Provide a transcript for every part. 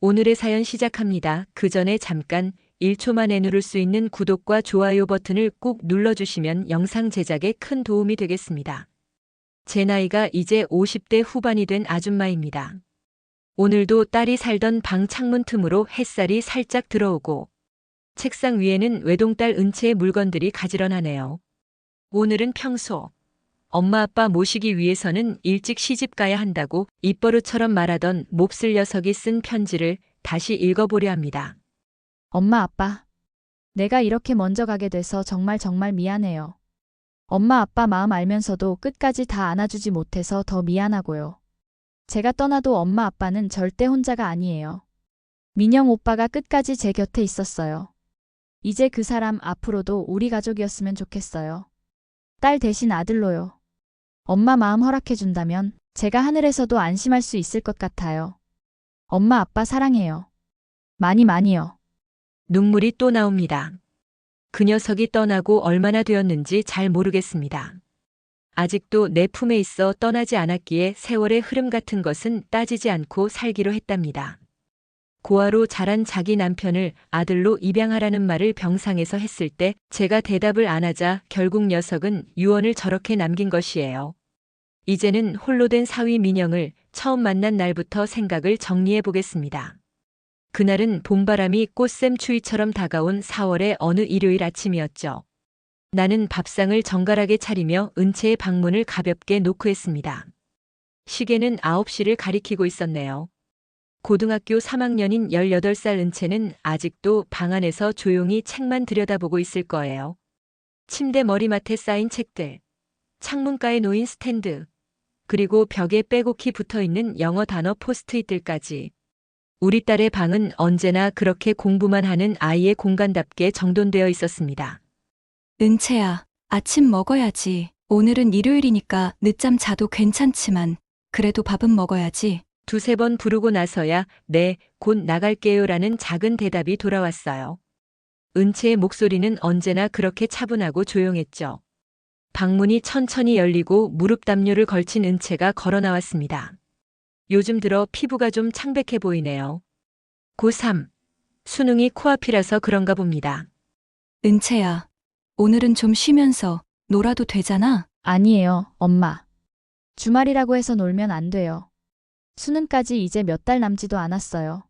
오늘의 사연 시작합니다. 그 전에 잠깐 1초 만에 누를 수 있는 구독과 좋아요 버튼을 꾹 눌러주시면 영상 제작에 큰 도움이 되겠습니다. 제 나이가 이제 50대 후반이 된 아줌마입니다. 오늘도 딸이 살던 방 창문 틈으로 햇살이 살짝 들어오고 책상 위에는 외동딸 은채의 물건들이 가지런하네요. 오늘은 평소 엄마 아빠 모시기 위해서는 일찍 시집 가야 한다고 입버릇처럼 말하던 몹쓸 녀석이 쓴 편지를 다시 읽어보려 합니다. 엄마, 아빠. 내가 이렇게 먼저 가게 돼서 정말 미안해요. 엄마, 아빠 마음 알면서도 끝까지 다 안아주지 못해서 더 미안하고요. 제가 떠나도 엄마, 아빠는 절대 혼자가 아니에요. 민영 오빠가 끝까지 제 곁에 있었어요. 이제 그 사람 앞으로도 우리 가족이었으면 좋겠어요. 딸 대신 아들로요. 엄마 마음 허락해준다면 제가 하늘에서도 안심할 수 있을 것 같아요. 엄마, 아빠 사랑해요. 많이요. 눈물이 또 나옵니다. 그 녀석이 떠나고 얼마나 되었는지 잘 모르겠습니다. 아직도 내 품에 있어 떠나지 않았기에 세월의 흐름 같은 것은 따지지 않고 살기로 했답니다. 고아로 자란 자기 남편을 아들로 입양하라는 말을 병상에서 했을 때 제가 대답을 안 하자 결국 녀석은 유언을 저렇게 남긴 것이에요. 이제는 홀로 된 사위 민영을 처음 만난 날부터 생각을 정리해 보겠습니다. 그날은 봄바람이 꽃샘추위처럼 다가온 4월의 어느 일요일 아침이었죠. 나는 밥상을 정갈하게 차리며 은채의 방문을 가볍게 노크했습니다. 시계는 9시를 가리키고 있었네요. 고등학교 3학년인 18살 은채는 아직도 방 안에서 조용히 책만 들여다보고 있을 거예요. 침대 머리맡에 쌓인 책들, 창문가에 놓인 스탠드, 그리고 벽에 빼곡히 붙어있는 영어 단어 포스트잇들까지. 우리 딸의 방은 언제나 그렇게 공부만 하는 아이의 공간답게 정돈되어 있었습니다. 은채야, 아침 먹어야지. 오늘은 일요일이니까 늦잠 자도 괜찮지만 그래도 밥은 먹어야지. 두세 번 부르고 나서야 네, 곧 나갈게요라는 작은 대답이 돌아왔어요. 은채의 목소리는 언제나 그렇게 차분하고 조용했죠. 방문이 천천히 열리고 무릎 담요를 걸친 은채가 걸어 나왔습니다. 요즘 들어 피부가 좀 창백해 보이네요. 고3. 수능이 코앞이라서 그런가 봅니다. 은채야, 오늘은 좀 쉬면서 놀아도 되잖아? 아니에요, 엄마. 주말이라고 해서 놀면 안 돼요. 수능까지 이제 몇 달 남지도 않았어요.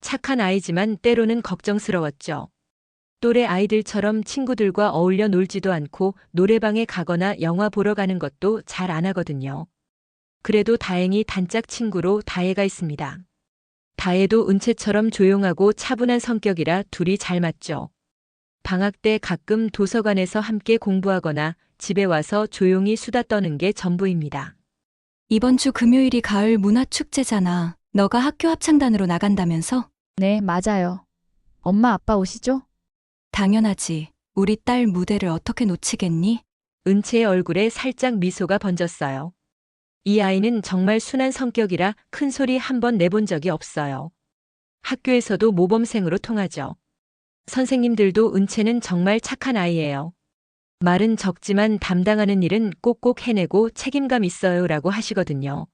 착한 아이지만 때로는 걱정스러웠죠. 또래 아이들처럼 친구들과 어울려 놀지도 않고 노래방에 가거나 영화 보러 가는 것도 잘 안 하거든요. 그래도 다행히 단짝 친구로 다혜가 있습니다. 다혜도 은채처럼 조용하고 차분한 성격이라 둘이 잘 맞죠. 방학 때 가끔 도서관에서 함께 공부하거나 집에 와서 조용히 수다 떠는 게 전부입니다. 이번 주 금요일이 가을 문화축제잖아. 너가 학교 합창단으로 나간다면서? 네, 맞아요. 엄마, 아빠 오시죠? 당연하지. 우리 딸 무대를 어떻게 놓치겠니? 은채의 얼굴에 살짝 미소가 번졌어요. 이 아이는 정말 순한 성격이라 큰 소리 한 번 내본 적이 없어요. 학교에서도 모범생으로 통하죠. 선생님들도 은채는 정말 착한 아이예요. 말은 적지만 담당하는 일은 꼭꼭 해내고 책임감 있어요라고 하시거든요.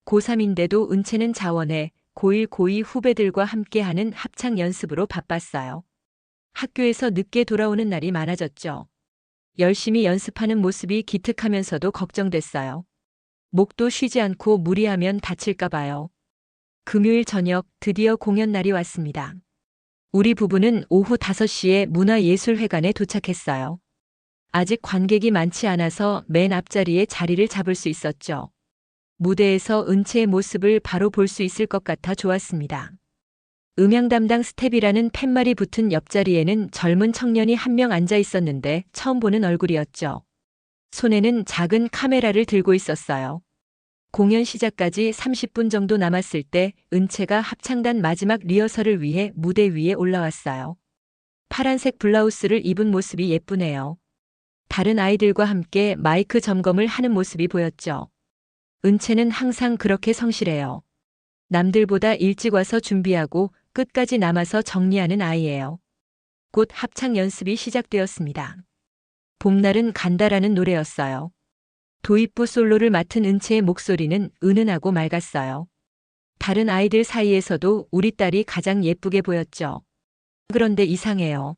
고3인데도 은채는 자원해 고1, 고2 후배들과 함께하는 합창 연습으로 바빴어요. 학교에서 늦게 돌아오는 날이 많아졌죠. 열심히 연습하는 모습이 기특하면서도 걱정됐어요. 목도 쉬지 않고 무리하면 다칠까 봐요. 금요일 저녁 드디어 공연 날이 왔습니다. 우리 부부는 오후 5시에 문화예술회관에 도착했어요. 아직 관객이 많지 않아서 맨 앞자리에 자리를 잡을 수 있었죠. 무대에서 은채의 모습을 바로 볼 수 있을 것 같아 좋았습니다. 음향 담당 스텝이라는 팻말이 붙은 옆자리에는 젊은 청년이 한 명 앉아 있었는데 처음 보는 얼굴이었죠. 손에는 작은 카메라를 들고 있었어요. 공연 시작까지 30분 정도 남았을 때 은채가 합창단 마지막 리허설을 위해 무대 위에 올라왔어요. 파란색 블라우스를 입은 모습이 예쁘네요. 다른 아이들과 함께 마이크 점검을 하는 모습이 보였죠. 은채는 항상 그렇게 성실해요. 남들보다 일찍 와서 준비하고 끝까지 남아서 정리하는 아이예요. 곧 합창 연습이 시작되었습니다. 봄날은 간다라는 노래였어요. 도입부 솔로를 맡은 은채의 목소리는 은은하고 맑았어요. 다른 아이들 사이에서도 우리 딸이 가장 예쁘게 보였죠. 그런데 이상해요.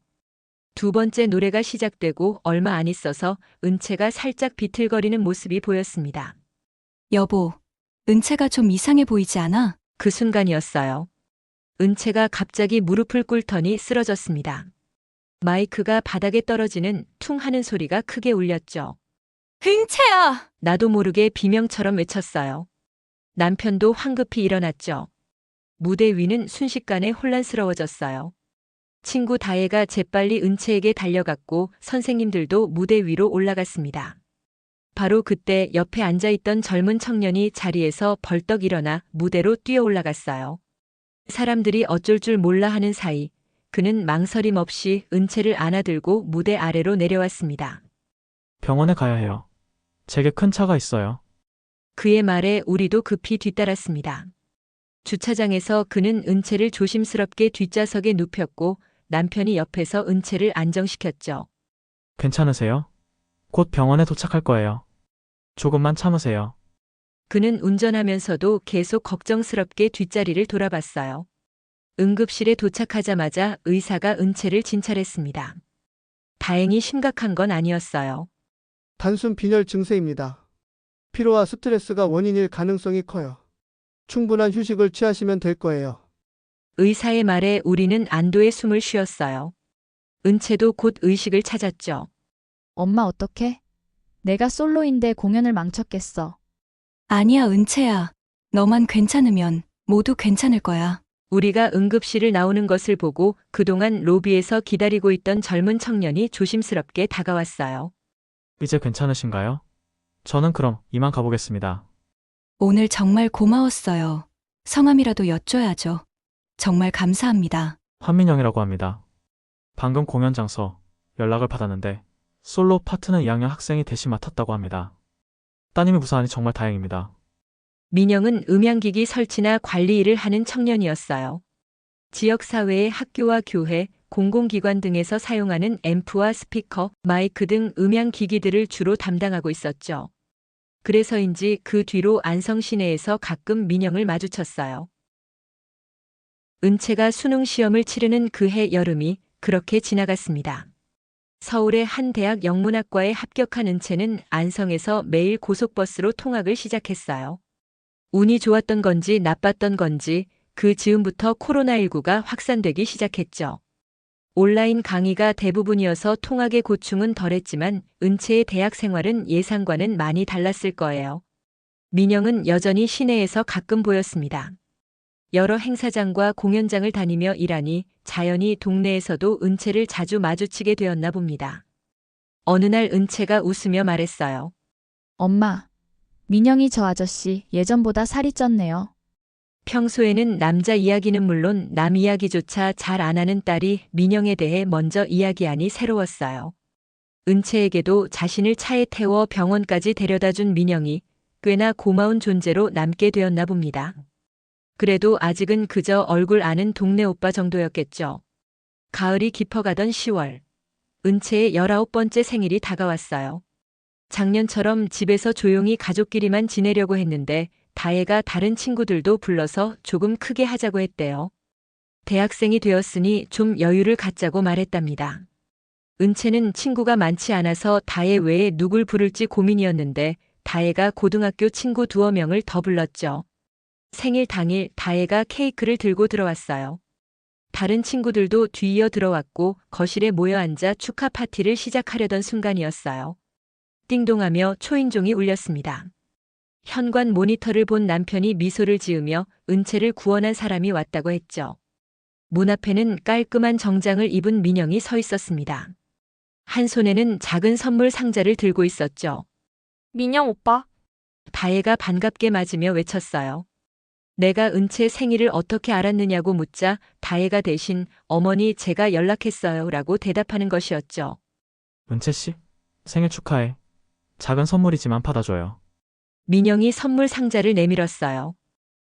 두 번째 노래가 시작되고 얼마 안 있어서 은채가 살짝 비틀거리는 모습이 보였습니다. 여보, 은채가 좀 이상해 보이지 않아? 그 순간이었어요. 은채가 갑자기 무릎을 꿇더니 쓰러졌습니다. 마이크가 바닥에 떨어지는 퉁 하는 소리가 크게 울렸죠. 은채야! 나도 모르게 비명처럼 외쳤어요. 남편도 황급히 일어났죠. 무대 위는 순식간에 혼란스러워졌어요. 친구 다혜가 재빨리 은채에게 달려갔고 선생님들도 무대 위로 올라갔습니다. 바로 그때 옆에 앉아있던 젊은 청년이 자리에서 벌떡 일어나 무대로 뛰어 올라갔어요. 사람들이 어쩔 줄 몰라 하는 사이 그는 망설임 없이 은채를 안아들고 무대 아래로 내려왔습니다. 병원에 가야 해요. 제게 큰 차가 있어요. 그의 말에 우리도 급히 뒤따랐습니다. 주차장에서 그는 은채를 조심스럽게 뒷좌석에 눕혔고 남편이 옆에서 은채를 안정시켰죠. 괜찮으세요? 곧 병원에 도착할 거예요. 조금만 참으세요. 그는 운전하면서도 계속 걱정스럽게 뒷자리를 돌아봤어요. 응급실에 도착하자마자 의사가 은채를 진찰했습니다. 다행히 심각한 건 아니었어요. 단순 빈혈 증세입니다. 피로와 스트레스가 원인일 가능성이 커요. 충분한 휴식을 취하시면 될 거예요. 의사의 말에 우리는 안도의 숨을 쉬었어요. 은채도 곧 의식을 찾았죠. 엄마 어떡해? 내가 솔로인데 공연을 망쳤겠어. 아니야, 은채야. 너만 괜찮으면 모두 괜찮을 거야. 우리가 응급실을 나오는 것을 보고 그동안 로비에서 기다리고 있던 젊은 청년이 조심스럽게 다가왔어요. 이제 괜찮으신가요? 저는 그럼 이만 가보겠습니다. 오늘 정말 고마웠어요. 성함이라도 여쭤야죠. 정말 감사합니다. 한민영이라고 합니다. 방금 공연 장소 연락을 받았는데 솔로 파트는 2학년 학생이 대신 맡았다고 합니다. 따님이 무사하니 정말 다행입니다. 민영은 음향기기 설치나 관리 일을 하는 청년이었어요. 지역사회의 학교와 교회, 공공기관 등에서 사용하는 앰프와 스피커, 마이크 등 음향기기들을 주로 담당하고 있었죠. 그래서인지 그 뒤로 안성 시내에서 가끔 민영을 마주쳤어요. 은채가 수능 시험을 치르는 그해 여름이 그렇게 지나갔습니다. 서울의 한 대학 영문학과에 합격한 은채는 안성에서 매일 고속버스로 통학을 시작했어요. 운이 좋았던 건지 나빴던 건지 그 즈음부터 코로나19가 확산되기 시작했죠. 온라인 강의가 대부분이어서 통학의 고충은 덜했지만 은채의 대학 생활은 예상과는 많이 달랐을 거예요. 민영은 여전히 시내에서 가끔 보였습니다. 여러 행사장과 공연장을 다니며 일하니 자연히 동네에서도 은채를 자주 마주치게 되었나 봅니다. 어느 날 은채가 웃으며 말했어요. 엄마, 민영이 저 아저씨 예전보다 살이 쪘네요. 평소에는 남자 이야기는 물론 남 이야기조차 잘 안 하는 딸이 민영에 대해 먼저 이야기하니 새로웠어요. 은채에게도 자신을 차에 태워 병원까지 데려다준 민영이 꽤나 고마운 존재로 남게 되었나 봅니다. 그래도 아직은 그저 얼굴 아는 동네 오빠 정도였겠죠. 가을이 깊어가던 10월, 은채의 19번째 생일이 다가왔어요. 작년처럼 집에서 조용히 가족끼리만 지내려고 했는데 다혜가 다른 친구들도 불러서 조금 크게 하자고 했대요. 대학생이 되었으니 좀 여유를 갖자고 말했답니다. 은채는 친구가 많지 않아서 다혜 외에 누굴 부를지 고민이었는데 다혜가 고등학교 친구 2명을 더 불렀죠. 생일 당일 다혜가 케이크를 들고 들어왔어요. 다른 친구들도 뒤이어 들어왔고 거실에 모여 앉아 축하 파티를 시작하려던 순간이었어요. 띵동하며 초인종이 울렸습니다. 현관 모니터를 본 남편이 미소를 지으며 은채를 구원한 사람이 왔다고 했죠. 문 앞에는 깔끔한 정장을 입은 민영이 서 있었습니다. 한 손에는 작은 선물 상자를 들고 있었죠. 민영 오빠, 다혜가 반갑게 맞으며 외쳤어요. 내가 은채 생일을 어떻게 알았느냐고 묻자 다혜가 대신 어머니 제가 연락했어요 라고 대답하는 것이었죠. 은채씨, 생일 축하해. 작은 선물이지만 받아줘요. 민영이 선물 상자를 내밀었어요.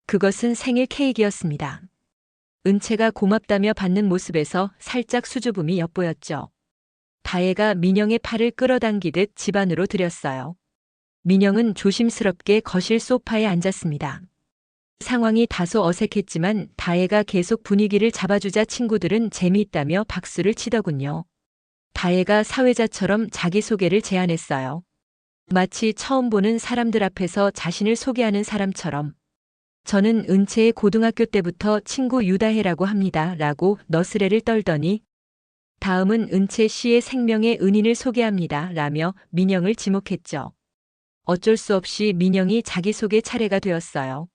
그것은 생일 케이크였습니다. 은채가 고맙다며 받는 모습에서 살짝 수줍음이 엿보였죠. 다혜가 민영의 팔을 끌어당기듯 집 안으로 들였어요. 민영은 조심스럽게 거실 소파에 앉았습니다. 상황이 다소 어색했지만 다혜가 계속 분위기를 잡아주자 친구들은 재미있다며 박수를 치더군요. 다혜가 사회자처럼 자기소개를 제안했어요. 마치 처음 보는 사람들 앞에서 자신을 소개하는 사람처럼. 저는 은채의 고등학교 때부터 친구 유다혜라고 합니다. 라고 너스레를 떨더니 다음은 은채 씨의 생명의 은인을 소개합니다. 라며 민영을 지목했죠. 어쩔 수 없이 민영이 자기소개 차례가 되었어요.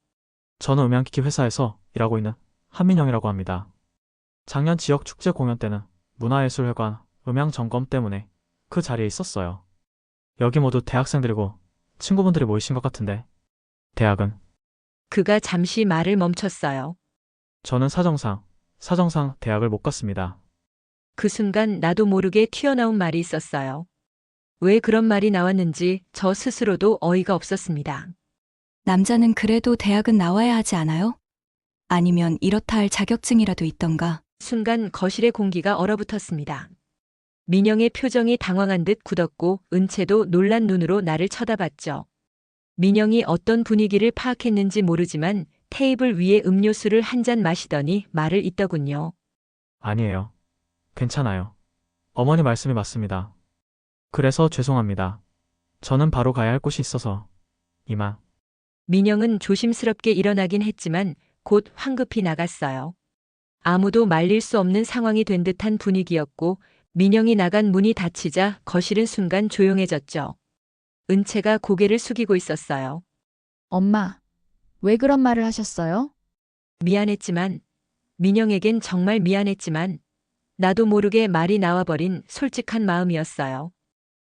저는 음향기기 회사에서 일하고 있는 한민영이라고 합니다. 작년 지역 축제 공연 때는 문화예술회관 음향 점검 때문에 그 자리에 있었어요. 여기 모두 대학생들이고 친구분들이 모이신 것 같은데 대학은? 그가 잠시 말을 멈췄어요. 저는 사정상 대학을 못 갔습니다. 그 순간 나도 모르게 튀어나온 말이 있었어요. 왜 그런 말이 나왔는지 저 스스로도 어이가 없었습니다. 남자는 그래도 대학은 나와야 하지 않아요? 아니면 이렇다 할 자격증이라도 있던가. 순간 거실의 공기가 얼어붙었습니다. 민영의 표정이 당황한 듯 굳었고 은채도 놀란 눈으로 나를 쳐다봤죠. 민영이 어떤 분위기를 파악했는지 모르지만 테이블 위에 음료수를 한 잔 마시더니 말을 잇더군요. 아니에요. 괜찮아요. 어머니 말씀이 맞습니다. 그래서 죄송합니다. 저는 바로 가야 할 곳이 있어서 이만. 민영은 조심스럽게 일어나긴 했지만 곧 황급히 나갔어요. 아무도 말릴 수 없는 상황이 된 듯한 분위기였고 민영이 나간 문이 닫히자 거실은 순간 조용해졌죠. 은채가 고개를 숙이고 있었어요. 엄마, 왜 그런 말을 하셨어요? 미안했지만, 민영에겐 정말 미안했지만 나도 모르게 말이 나와버린 솔직한 마음이었어요.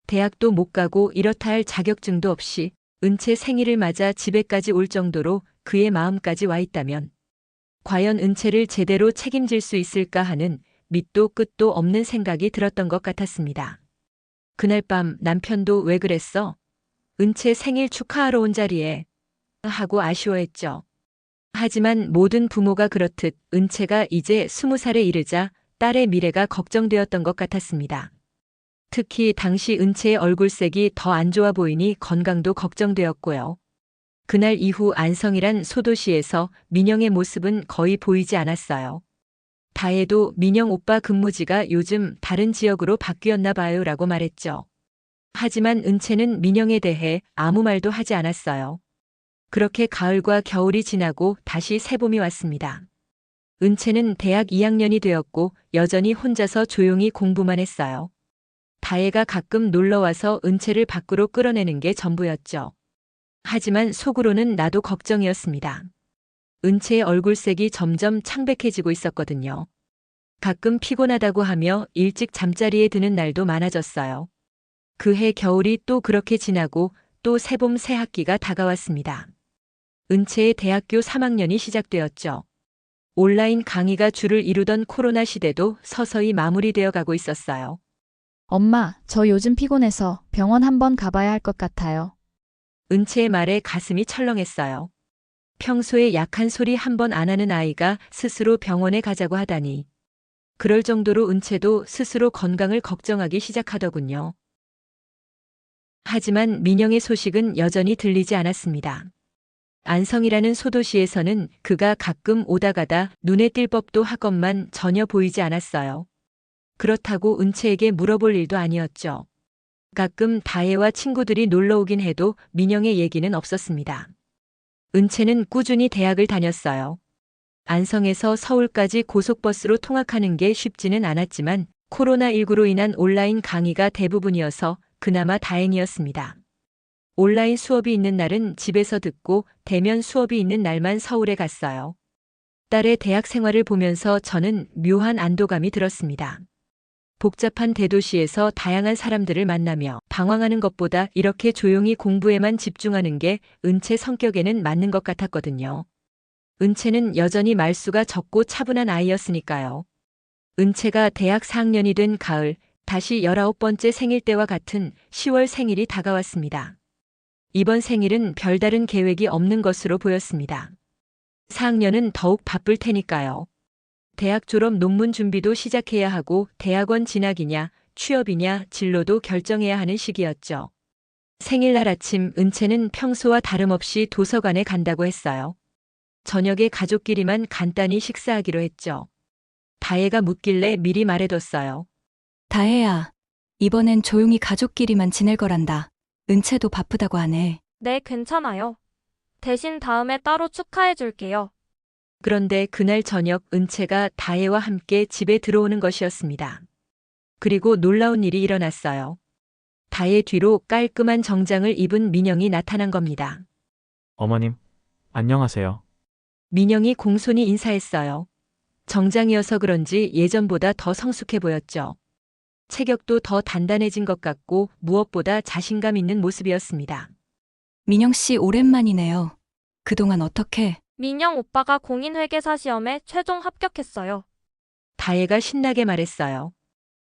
대학도 못 가고 이렇다 할 자격증도 없이 은채 생일을 맞아 집에까지 올 정도로 그의 마음까지 와 있다면 과연 은채를 제대로 책임질 수 있을까 하는 밑도 끝도 없는 생각이 들었던 것 같았습니다. 그날 밤 남편도 왜 그랬어? 은채 생일 축하하러 온 자리에 하고 아쉬워했죠. 하지만 모든 부모가 그렇듯 은채가 이제 20살에 이르자 딸의 미래가 걱정되었던 것 같았습니다. 특히 당시 은채의 얼굴색이 더 안 좋아 보이니 건강도 걱정되었고요. 그날 이후 안성이란 소도시에서 민영의 모습은 거의 보이지 않았어요. 다혜도 민영 오빠 근무지가 요즘 다른 지역으로 바뀌었나 봐요 라고 말했죠. 하지만 은채는 민영에 대해 아무 말도 하지 않았어요. 그렇게 가을과 겨울이 지나고 다시 새봄이 왔습니다. 은채는 대학 2학년이 되었고 여전히 혼자서 조용히 공부만 했어요. 다혜가 가끔 놀러와서 은채를 밖으로 끌어내는 게 전부였죠. 하지만 속으로는 나도 걱정이었습니다. 은채의 얼굴색이 점점 창백해지고 있었거든요. 가끔 피곤하다고 하며 일찍 잠자리에 드는 날도 많아졌어요. 그해 겨울이 또 그렇게 지나고 또 새봄 새 학기가 다가왔습니다. 은채의 대학교 3학년이 시작되었죠. 온라인 강의가 주를 이루던 코로나 시대도 서서히 마무리되어 가고 있었어요. 엄마, 저 요즘 피곤해서 병원 한번 가봐야 할 것 같아요. 은채의 말에 가슴이 철렁했어요. 평소에 약한 소리 한 번 안 하는 아이가 스스로 병원에 가자고 하다니. 그럴 정도로 은채도 스스로 건강을 걱정하기 시작하더군요. 하지만 민영의 소식은 여전히 들리지 않았습니다. 안성이라는 소도시에서는 그가 가끔 오다 가다 눈에 띌 법도 하건만 전혀 보이지 않았어요. 그렇다고 은채에게 물어볼 일도 아니었죠. 가끔 다혜와 친구들이 놀러 오긴 해도 민영의 얘기는 없었습니다. 은채는 꾸준히 대학을 다녔어요. 안성에서 서울까지 고속버스로 통학하는 게 쉽지는 않았지만 코로나19로 인한 온라인 강의가 대부분이어서 그나마 다행이었습니다. 온라인 수업이 있는 날은 집에서 듣고 대면 수업이 있는 날만 서울에 갔어요. 딸의 대학 생활을 보면서 저는 묘한 안도감이 들었습니다. 복잡한 대도시에서 다양한 사람들을 만나며 방황하는 것보다 이렇게 조용히 공부에만 집중하는 게 은채 성격에는 맞는 것 같았거든요. 은채는 여전히 말수가 적고 차분한 아이였으니까요. 은채가 대학 4학년이 된 가을, 다시 19번째 생일 때와 같은 10월 생일이 다가왔습니다. 이번 생일은 별다른 계획이 없는 것으로 보였습니다. 4학년은 더욱 바쁠 테니까요. 대학 졸업 논문 준비도 시작해야 하고 대학원 진학이냐, 취업이냐, 진로도 결정해야 하는 시기였죠. 생일날 아침 은채는 평소와 다름없이 도서관에 간다고 했어요. 저녁에 가족끼리만 간단히 식사하기로 했죠. 다혜가 묻길래 미리 말해뒀어요. 다혜야, 이번엔 조용히 가족끼리만 지낼 거란다. 은채도 바쁘다고 하네. 네, 괜찮아요. 대신 다음에 따로 축하해 줄게요. 그런데 그날 저녁 은채가 다혜와 함께 집에 들어오는 것이었습니다. 그리고 놀라운 일이 일어났어요. 다혜 뒤로 깔끔한 정장을 입은 민영이 나타난 겁니다. 어머님, 안녕하세요. 민영이 공손히 인사했어요. 정장이어서 그런지 예전보다 더 성숙해 보였죠. 체격도 더 단단해진 것 같고 무엇보다 자신감 있는 모습이었습니다. 민영 씨 오랜만이네요. 그동안 어떻게? 민영 오빠가 공인회계사 시험에 최종 합격했어요. 다혜가 신나게 말했어요.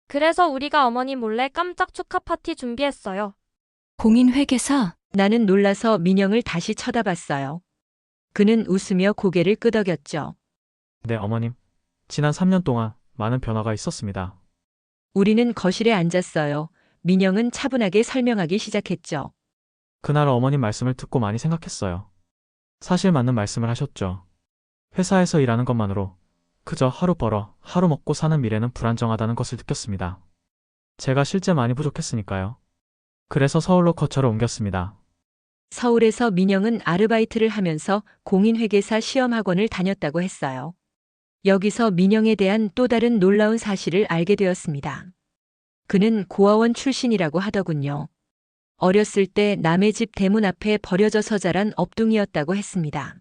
그래서 우리가 어머니 몰래 깜짝 축하 파티 준비했어요. 공인회계사? 나는 놀라서 민영을 다시 쳐다봤어요. 그는 웃으며 고개를 끄덕였죠. 네, 어머님. 지난 3년 동안 많은 변화가 있었습니다. 우리는 거실에 앉았어요. 민영은 차분하게 설명하기 시작했죠. 그날 어머님 말씀을 듣고 많이 생각했어요. 사실 맞는 말씀을 하셨죠. 회사에서 일하는 것만으로 그저 하루 벌어 하루 먹고 사는 미래는 불안정하다는 것을 느꼈습니다. 제가 실제 많이 부족했으니까요. 그래서 서울로 거처를 옮겼습니다. 서울에서 민영은 아르바이트를 하면서 공인회계사 시험학원을 다녔다고 했어요. 여기서 민영에 대한 또 다른 놀라운 사실을 알게 되었습니다. 그는 고아원 출신이라고 하더군요. 어렸을 때 남의 집 대문 앞에 버려져서 자란 업둥이였다고 했습니다.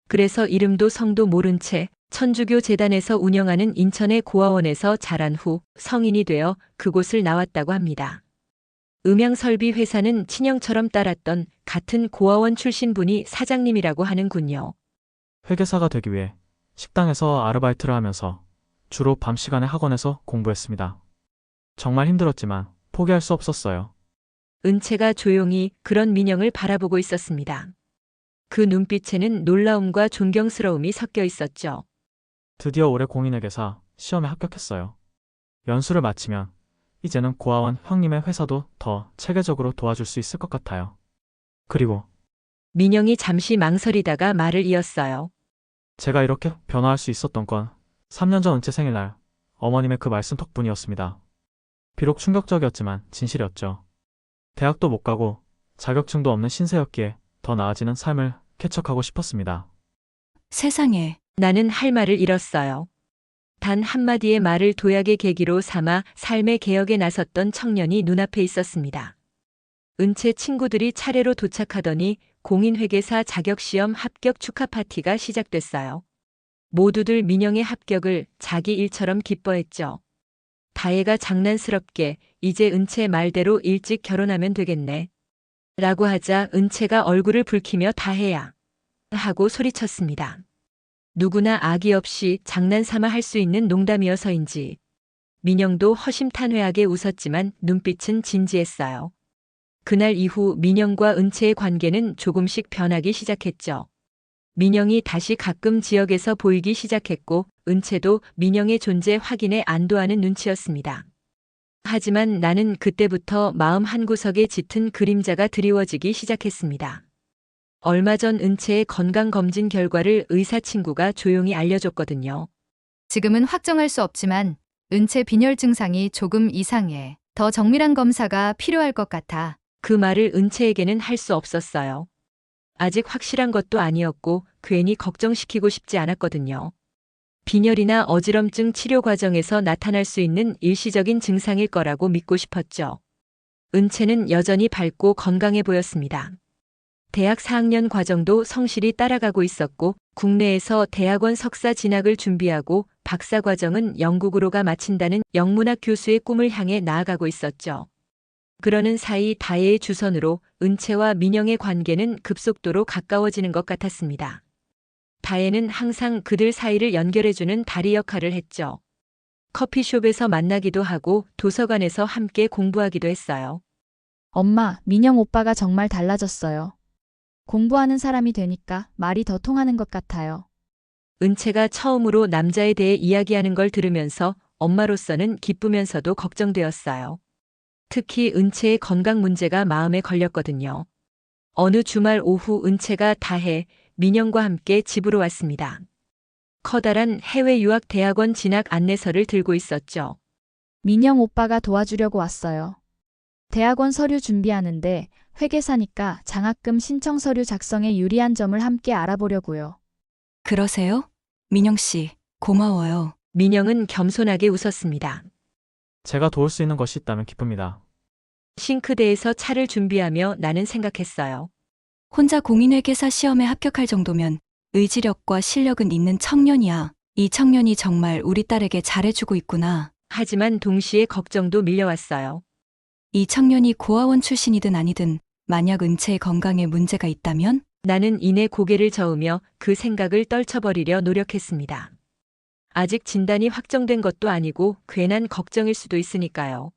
그래서 이름도 성도 모른 채 천주교 재단에서 운영하는 인천의 고아원에서 자란 후 성인이 되어 그곳을 나왔다고 합니다. 음향설비 회사는 친형처럼 따랐던 같은 고아원 출신 분이 사장님이라고 하는군요. 회계사가 되기 위해 식당에서 아르바이트를 하면서 주로 밤 시간에 학원에서 공부했습니다. 정말 힘들었지만 포기할 수 없었어요. 은채가 조용히 그런 민영을 바라보고 있었습니다. 그 눈빛에는 놀라움과 존경스러움이 섞여 있었죠. 드디어 올해 공인회계사 시험에 합격했어요. 연수를 마치면 이제는 고아원 형님의 회사도 더 체계적으로 도와줄 수 있을 것 같아요. 그리고 민영이 잠시 망설이다가 말을 이었어요. 제가 이렇게 변화할 수 있었던 건 3년 전 은채 생일날 어머님의 그 말씀 덕분이었습니다. 비록 충격적이었지만 진실이었죠. 대학도 못 가고 자격증도 없는 신세였기에 더 나아지는 삶을 개척하고 싶었습니다. 세상에. 나는 할 말을 잃었어요. 단 한마디의 말을 도약의 계기로 삼아 삶의 개혁에 나섰던 청년이 눈앞에 있었습니다. 은채 친구들이 차례로 도착하더니 공인회계사 자격시험 합격 축하 파티가 시작됐어요. 모두들 민영의 합격을 자기 일처럼 기뻐했죠. 다혜가 장난스럽게 이제 은채 말대로 일찍 결혼하면 되겠네. 라고 하자 은채가 얼굴을 붉히며 다혜야. 하고 소리쳤습니다. 누구나 악의 없이 장난삼아 할 수 있는 농담이어서인지 민영도 허심탄회하게 웃었지만 눈빛은 진지했어요. 그날 이후 민영과 은채의 관계는 조금씩 변하기 시작했죠. 민영이 다시 가끔 지역에서 보이기 시작했고 은채도 민영의 존재 확인에 안도하는 눈치였습니다. 하지만 나는 그때부터 마음 한구석에 짙은 그림자가 드리워지기 시작했습니다. 얼마 전 은채의 건강검진 결과를 의사 친구가 조용히 알려줬거든요. 지금은 확정할 수 없지만 은채 빈혈 증상이 조금 이상해. 더 정밀한 검사가 필요할 것 같아. 그 말을 은채에게는 할 수 없었어요. 아직 확실한 것도 아니었고 괜히 걱정시키고 싶지 않았거든요. 빈혈이나 어지럼증 치료 과정에서 나타날 수 있는 일시적인 증상일 거라고 믿고 싶었죠. 은채는 여전히 밝고 건강해 보였습니다. 대학 4학년 과정도 성실히 따라가고 있었고 국내에서 대학원 석사 진학을 준비하고 박사 과정은 영국으로가 마친다는 영문학 교수의 꿈을 향해 나아가고 있었죠. 그러는 사이 다혜의 주선으로 은채와 민영의 관계는 급속도로 가까워지는 것 같았습니다. 다혜는 항상 그들 사이를 연결해주는 다리 역할을 했죠. 커피숍에서 만나기도 하고 도서관에서 함께 공부하기도 했어요. 엄마, 민영 오빠가 정말 달라졌어요. 공부하는 사람이 되니까 말이 더 통하는 것 같아요. 은채가 처음으로 남자에 대해 이야기하는 걸 들으면서 엄마로서는 기쁘면서도 걱정되었어요. 특히 은채의 건강 문제가 마음에 걸렸거든요. 어느 주말 오후 은채가 다혜, 민영과 함께 집으로 왔습니다. 커다란 해외 유학 대학원 진학 안내서를 들고 있었죠. 민영 오빠가 도와주려고 왔어요. 대학원 서류 준비하는데 회계사니까 장학금 신청 서류 작성에 유리한 점을 함께 알아보려고요. 그러세요? 민영 씨, 고마워요. 민영은 겸손하게 웃었습니다. 제가 도울 수 있는 것이 있다면 기쁩니다. 싱크대에서 차를 준비하며 나는 생각했어요. 혼자 공인회계사 시험에 합격할 정도면 의지력과 실력은 있는 청년이야. 이 청년이 정말 우리 딸에게 잘해주고 있구나. 하지만 동시에 걱정도 밀려왔어요. 이 청년이 고아원 출신이든 아니든 만약 은채의 건강에 문제가 있다면? 나는 이내 고개를 저으며 그 생각을 떨쳐버리려 노력했습니다. 아직 진단이 확정된 것도 아니고 괜한 걱정일 수도 있으니까요.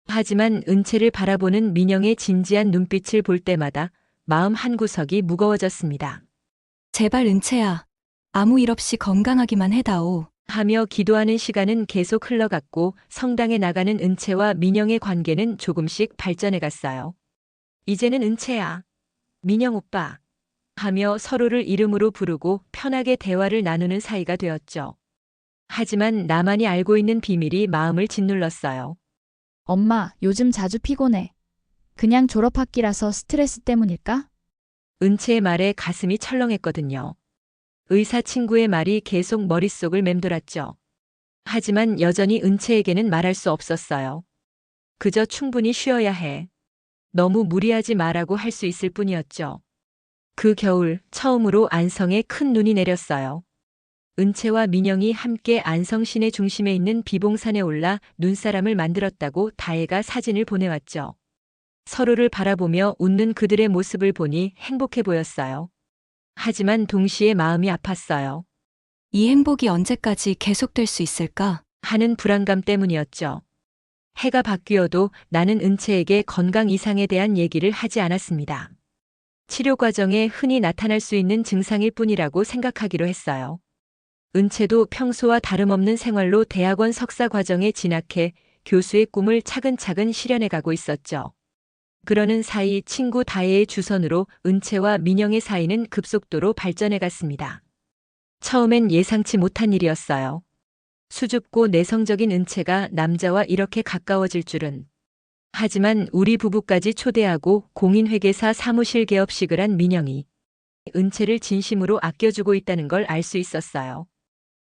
하지만 은채를 바라보는 민영의 진지한 눈빛을 볼 때마다 마음 한구석이 무거워졌습니다. 제발 은채야, 아무 일 없이 건강하기만 해다오. 하며 기도하는 시간은 계속 흘러갔고 성당에 나가는 은채와 민영의 관계는 조금씩 발전해 갔어요. 이제는 은채야, 민영 오빠 하며 서로를 이름으로 부르고 편하게 대화를 나누는 사이가 되었죠. 하지만 나만이 알고 있는 비밀이 마음을 짓눌렀어요. 엄마, 요즘 자주 피곤해. 그냥 졸업학기라서 스트레스 때문일까? 은채의 말에 가슴이 철렁했거든요. 의사 친구의 말이 계속 머릿속을 맴돌았죠. 하지만 여전히 은채에게는 말할 수 없었어요. 그저 충분히 쉬어야 해. 너무 무리하지 마라고 할 수 있을 뿐이었죠. 그 겨울 처음으로 안성에 큰 눈이 내렸어요. 은채와 민영이 함께 안성 시내 중심에 있는 비봉산에 올라 눈사람을 만들었다고 다혜가 사진을 보내왔죠. 서로를 바라보며 웃는 그들의 모습을 보니 행복해 보였어요. 하지만 동시에 마음이 아팠어요. 이 행복이 언제까지 계속될 수 있을까? 하는 불안감 때문이었죠. 해가 바뀌어도 나는 은채에게 건강 이상에 대한 얘기를 하지 않았습니다. 치료 과정에 흔히 나타날 수 있는 증상일 뿐이라고 생각하기로 했어요. 은채도 평소와 다름없는 생활로 대학원 석사 과정에 진학해 교수의 꿈을 차근차근 실현해 가고 있었죠. 그러는 사이 친구 다혜의 주선으로 은채와 민영의 사이는 급속도로 발전해 갔습니다. 처음엔 예상치 못한 일이었어요. 수줍고 내성적인 은채가 남자와 이렇게 가까워질 줄은. 하지만 우리 부부까지 초대하고 공인회계사 사무실 개업식을 한 민영이 은채를 진심으로 아껴주고 있다는 걸 알 수 있었어요.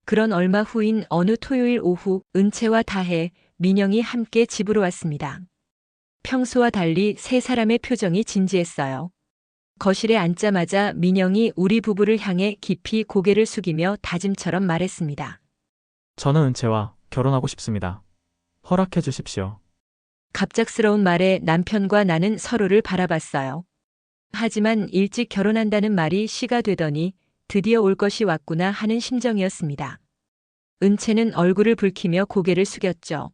그런 얼마 후인 어느 토요일 오후 은채와 다혜, 민영이 함께 집으로 왔습니다. 평소와 달리 세 사람의 표정이 진지했어요. 거실에 앉자마자 민영이 우리 부부를 향해 깊이 고개를 숙이며 다짐처럼 말했습니다. 저는 은채와 결혼하고 싶습니다. 허락해 주십시오. 갑작스러운 말에 남편과 나는 서로를 바라봤어요. 하지만 일찍 결혼한다는 말이 시가 되더니 드디어 올 것이 왔구나 하는 심정이었습니다. 은채는 얼굴을 붉히며 고개를 숙였죠.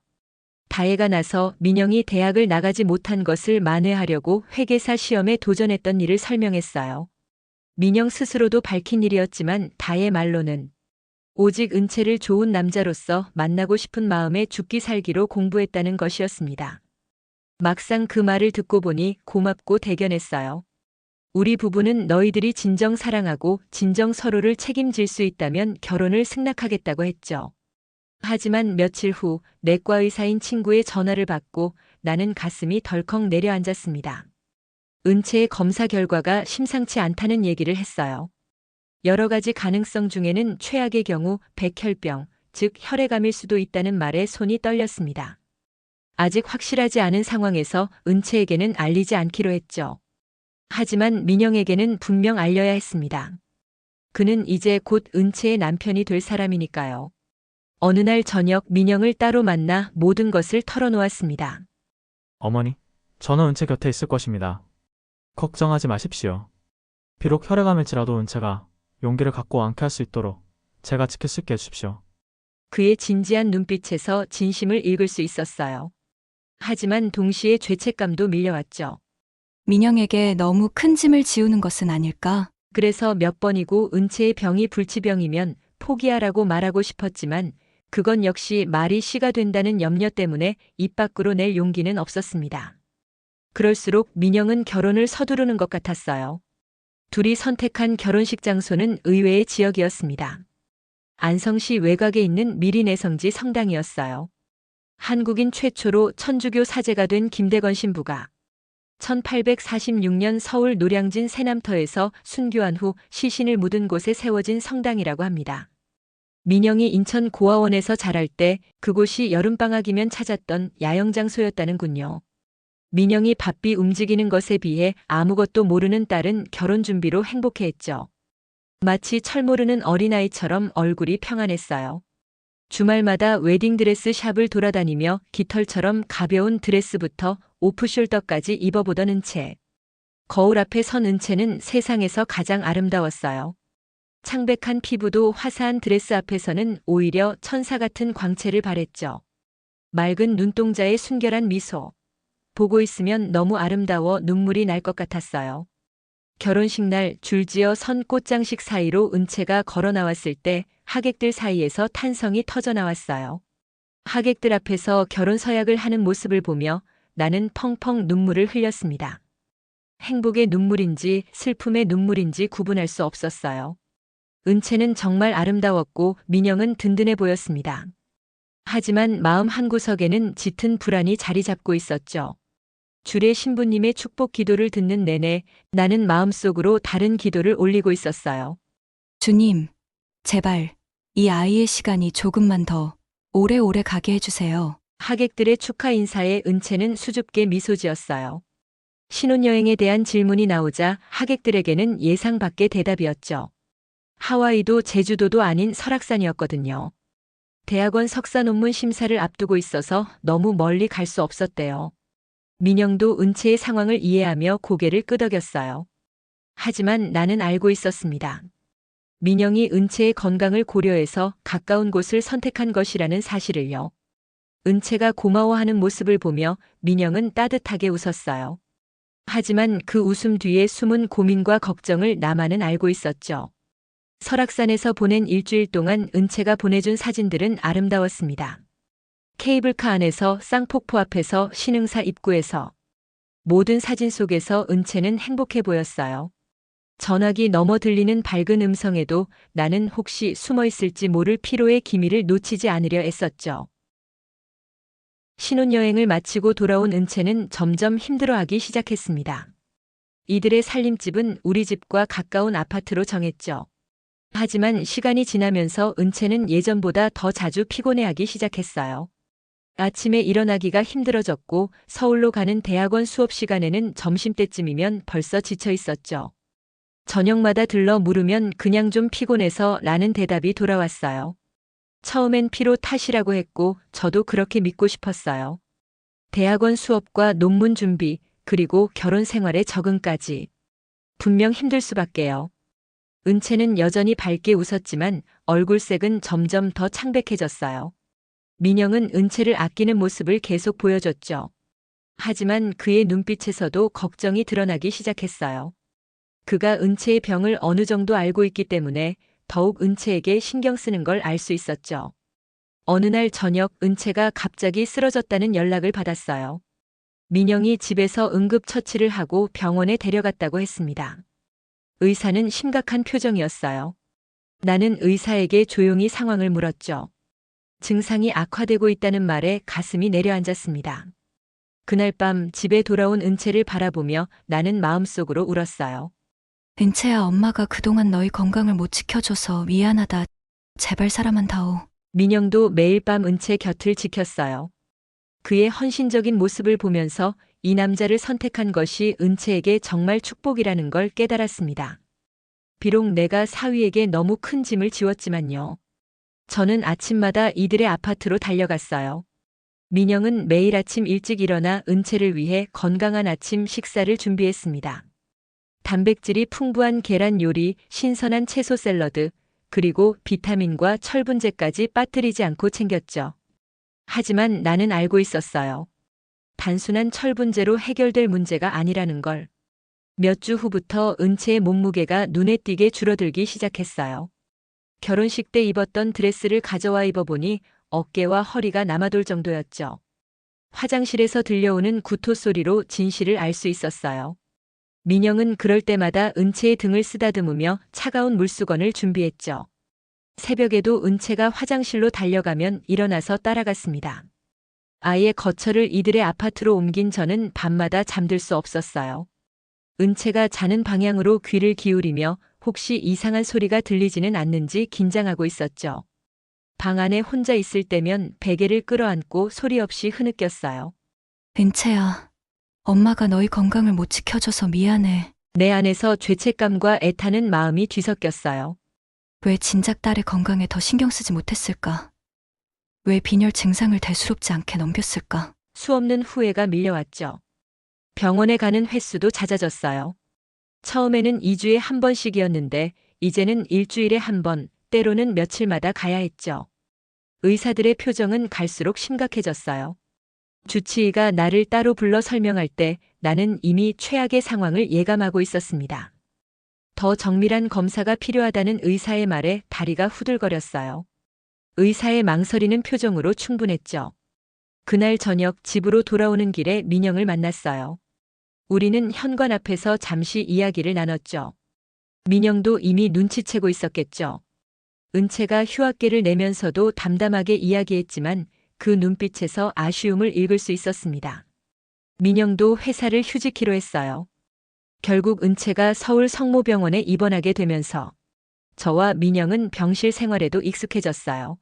다혜가 나서 민영이 대학을 나가지 못한 것을 만회하려고 회계사 시험에 도전했던 일을 설명했어요. 민영 스스로도 밝힌 일이었지만 다혜 말로는 오직 은채를 좋은 남자로서 만나고 싶은 마음에 죽기 살기로 공부했다는 것이었습니다. 막상 그 말을 듣고 보니 고맙고 대견했어요. 우리 부부는 너희들이 진정 사랑하고 진정 서로를 책임질 수 있다면 결혼을 승낙하겠다고 했죠. 하지만 며칠 후 내과 의사인 친구의 전화를 받고 나는 가슴이 덜컥 내려앉았습니다. 은채의 검사 결과가 심상치 않다는 얘기를 했어요. 여러 가지 가능성 중에는 최악의 경우 백혈병, 즉 혈액암일 수도 있다는 말에 손이 떨렸습니다. 아직 확실하지 않은 상황에서 은채에게는 알리지 않기로 했죠. 하지만 민영에게는 분명 알려야 했습니다. 그는 이제 곧 은채의 남편이 될 사람이니까요. 어느 날 저녁 민영을 따로 만나 모든 것을 털어놓았습니다. 어머니, 저는 은채 곁에 있을 것입니다. 걱정하지 마십시오. 비록 혈액암일지라도 은채가 용기를 갖고 완쾌할 수 있도록 제가 지킬 수 있게 해주십시오. 그의 진지한 눈빛에서 진심을 읽을 수 있었어요. 하지만 동시에 죄책감도 밀려왔죠. 민영에게 너무 큰 짐을 지우는 것은 아닐까? 그래서 몇 번이고 은채의 병이 불치병이면 포기하라고 말하고 싶었지만 그건 역시 말이 씨가 된다는 염려 때문에 입 밖으로 낼 용기는 없었습니다. 그럴수록 민영은 결혼을 서두르는 것 같았어요. 둘이 선택한 결혼식 장소는 의외의 지역이었습니다. 안성시 외곽에 있는 미리내성지 성당이었어요. 한국인 최초로 천주교 사제가 된 김대건 신부가 1846년 서울 노량진 새남터에서 순교한 후 시신을 묻은 곳에 세워진 성당이라고 합니다. 민영이 인천 고아원에서 자랄 때 그곳이 여름방학이면 찾았던 야영장소였다는군요. 민영이 바삐 움직이는 것에 비해 아무것도 모르는 딸은 결혼 준비로 행복해했죠. 마치 철 모르는 어린아이처럼 얼굴이 평안했어요. 주말마다 웨딩드레스 샵을 돌아다니며 깃털처럼 가벼운 드레스부터 오프숄더까지 입어보던 은채. 거울 앞에 선 은채는 세상에서 가장 아름다웠어요. 창백한 피부도 화사한 드레스 앞에서는 오히려 천사 같은 광채를 발했죠. 맑은 눈동자의 순결한 미소. 보고 있으면 너무 아름다워 눈물이 날 것 같았어요. 결혼식 날 줄지어 선 꽃장식 사이로 은채가 걸어 나왔을 때 하객들 사이에서 탄성이 터져 나왔어요. 하객들 앞에서 결혼 서약을 하는 모습을 보며 나는 펑펑 눈물을 흘렸습니다. 행복의 눈물인지 슬픔의 눈물인지 구분할 수 없었어요. 은채는 정말 아름다웠고 민영은 든든해 보였습니다. 하지만 마음 한구석에는 짙은 불안이 자리 잡고 있었죠. 주례 신부님의 축복 기도를 듣는 내내 나는 마음속으로 다른 기도를 올리고 있었어요. 주님, 제발 이 아이의 시간이 조금만 더 오래오래 가게 해주세요. 하객들의 축하 인사에 은채는 수줍게 미소 지었어요. 신혼여행에 대한 질문이 나오자 하객들에게는 예상 밖의 대답이었죠. 하와이도 제주도도 아닌 설악산이었거든요. 대학원 석사 논문 심사를 앞두고 있어서 너무 멀리 갈 수 없었대요. 민영도 은채의 상황을 이해하며 고개를 끄덕였어요. 하지만 나는 알고 있었습니다. 민영이 은채의 건강을 고려해서 가까운 곳을 선택한 것이라는 사실을요. 은채가 고마워하는 모습을 보며 민영은 따뜻하게 웃었어요. 하지만 그 웃음 뒤에 숨은 고민과 걱정을 나만은 알고 있었죠. 설악산에서 보낸 일주일 동안 은채가 보내준 사진들은 아름다웠습니다. 케이블카 안에서 쌍폭포 앞에서 신흥사 입구에서 모든 사진 속에서 은채는 행복해 보였어요. 전화기 넘어 들리는 밝은 음성에도 나는 혹시 숨어 있을지 모를 피로의 기미를 놓치지 않으려 애썼죠. 신혼여행을 마치고 돌아온 은채는 점점 힘들어하기 시작했습니다. 이들의 살림집은 우리 집과 가까운 아파트로 정했죠. 하지만 시간이 지나면서 은채는 예전보다 더 자주 피곤해하기 시작했어요. 아침에 일어나기가 힘들어졌고 서울로 가는 대학원 수업 시간에는 점심때쯤이면 벌써 지쳐 있었죠. 저녁마다 들러 물으면 그냥 좀 피곤해서 라는 대답이 돌아왔어요. 처음엔 피로 탓이라고 했고 저도 그렇게 믿고 싶었어요. 대학원 수업과 논문 준비, 그리고 결혼 생활의 적응까지. 분명 힘들 수밖에요. 은채는 여전히 밝게 웃었지만 얼굴색은 점점 더 창백해졌어요. 민영은 은채를 아끼는 모습을 계속 보여줬죠. 하지만 그의 눈빛에서도 걱정이 드러나기 시작했어요. 그가 은채의 병을 어느 정도 알고 있기 때문에 더욱 은채에게 신경 쓰는 걸 알 수 있었죠. 어느 날 저녁 은채가 갑자기 쓰러졌다는 연락을 받았어요. 민영이 집에서 응급처치를 하고 병원에 데려갔다고 했습니다. 의사는 심각한 표정이었어요. 나는 의사에게 조용히 상황을 물었죠. 증상이 악화되고 있다는 말에 가슴이 내려앉았습니다. 그날 밤 집에 돌아온 은채를 바라보며 나는 마음속으로 울었어요. 은채야, 엄마가 그동안 너희 건강을 못 지켜줘서 미안하다. 제발 사람만 다오. 민영도 매일 밤 은채 곁을 지켰어요. 그의 헌신적인 모습을 보면서 이 남자를 선택한 것이 은채에게 정말 축복이라는 걸 깨달았습니다. 비록 내가 사위에게 너무 큰 짐을 지웠지만요. 저는 아침마다 이들의 아파트로 달려갔어요. 민영은 매일 아침 일찍 일어나 은채를 위해 건강한 아침 식사를 준비했습니다. 단백질이 풍부한 계란 요리, 신선한 채소 샐러드, 그리고 비타민과 철분제까지 빠뜨리지 않고 챙겼죠. 하지만 나는 알고 있었어요. 단순한 철분제로 해결될 문제가 아니라는 걸. 몇 주 후부터 은채의 몸무게가 눈에 띄게 줄어들기 시작했어요. 결혼식 때 입었던 드레스를 가져와 입어보니 어깨와 허리가 남아돌 정도였죠. 화장실에서 들려오는 구토 소리로 진실을 알 수 있었어요. 민영은 그럴 때마다 은채의 등을 쓰다듬으며 차가운 물수건을 준비했죠. 새벽에도 은채가 화장실로 달려가면 일어나서 따라갔습니다. 아이의 거처를 이들의 아파트로 옮긴 저는 밤마다 잠들 수 없었어요. 은채가 자는 방향으로 귀를 기울이며 혹시 이상한 소리가 들리지는 않는지 긴장하고 있었죠. 방 안에 혼자 있을 때면 베개를 끌어안고 소리 없이 흐느꼈어요. 은채야, 엄마가 너희 건강을 못 지켜줘서 미안해. 내 안에서 죄책감과 애타는 마음이 뒤섞였어요. 왜 진작 딸의 건강에 더 신경 쓰지 못했을까? 왜 빈혈 증상을 대수롭지 않게 넘겼을까? 수없는 후회가 밀려왔죠. 병원에 가는 횟수도 잦아졌어요. 처음에는 2주에 한 번씩이었는데 이제는 일주일에 한 번, 때로는 며칠마다 가야 했죠. 의사들의 표정은 갈수록 심각해졌어요. 주치의가 나를 따로 불러 설명할 때 나는 이미 최악의 상황을 예감하고 있었습니다. 더 정밀한 검사가 필요하다는 의사의 말에 다리가 후들거렸어요. 의사의 망설이는 표정으로 충분했죠. 그날 저녁 집으로 돌아오는 길에 민영을 만났어요. 우리는 현관 앞에서 잠시 이야기를 나눴죠. 민영도 이미 눈치채고 있었겠죠. 은채가 휴학계를 내면서도 담담하게 이야기했지만 그 눈빛에서 아쉬움을 읽을 수 있었습니다. 민영도 회사를 휴직키로 했어요. 결국 은채가 서울 성모병원에 입원하게 되면서 저와 민영은 병실 생활에도 익숙해졌어요.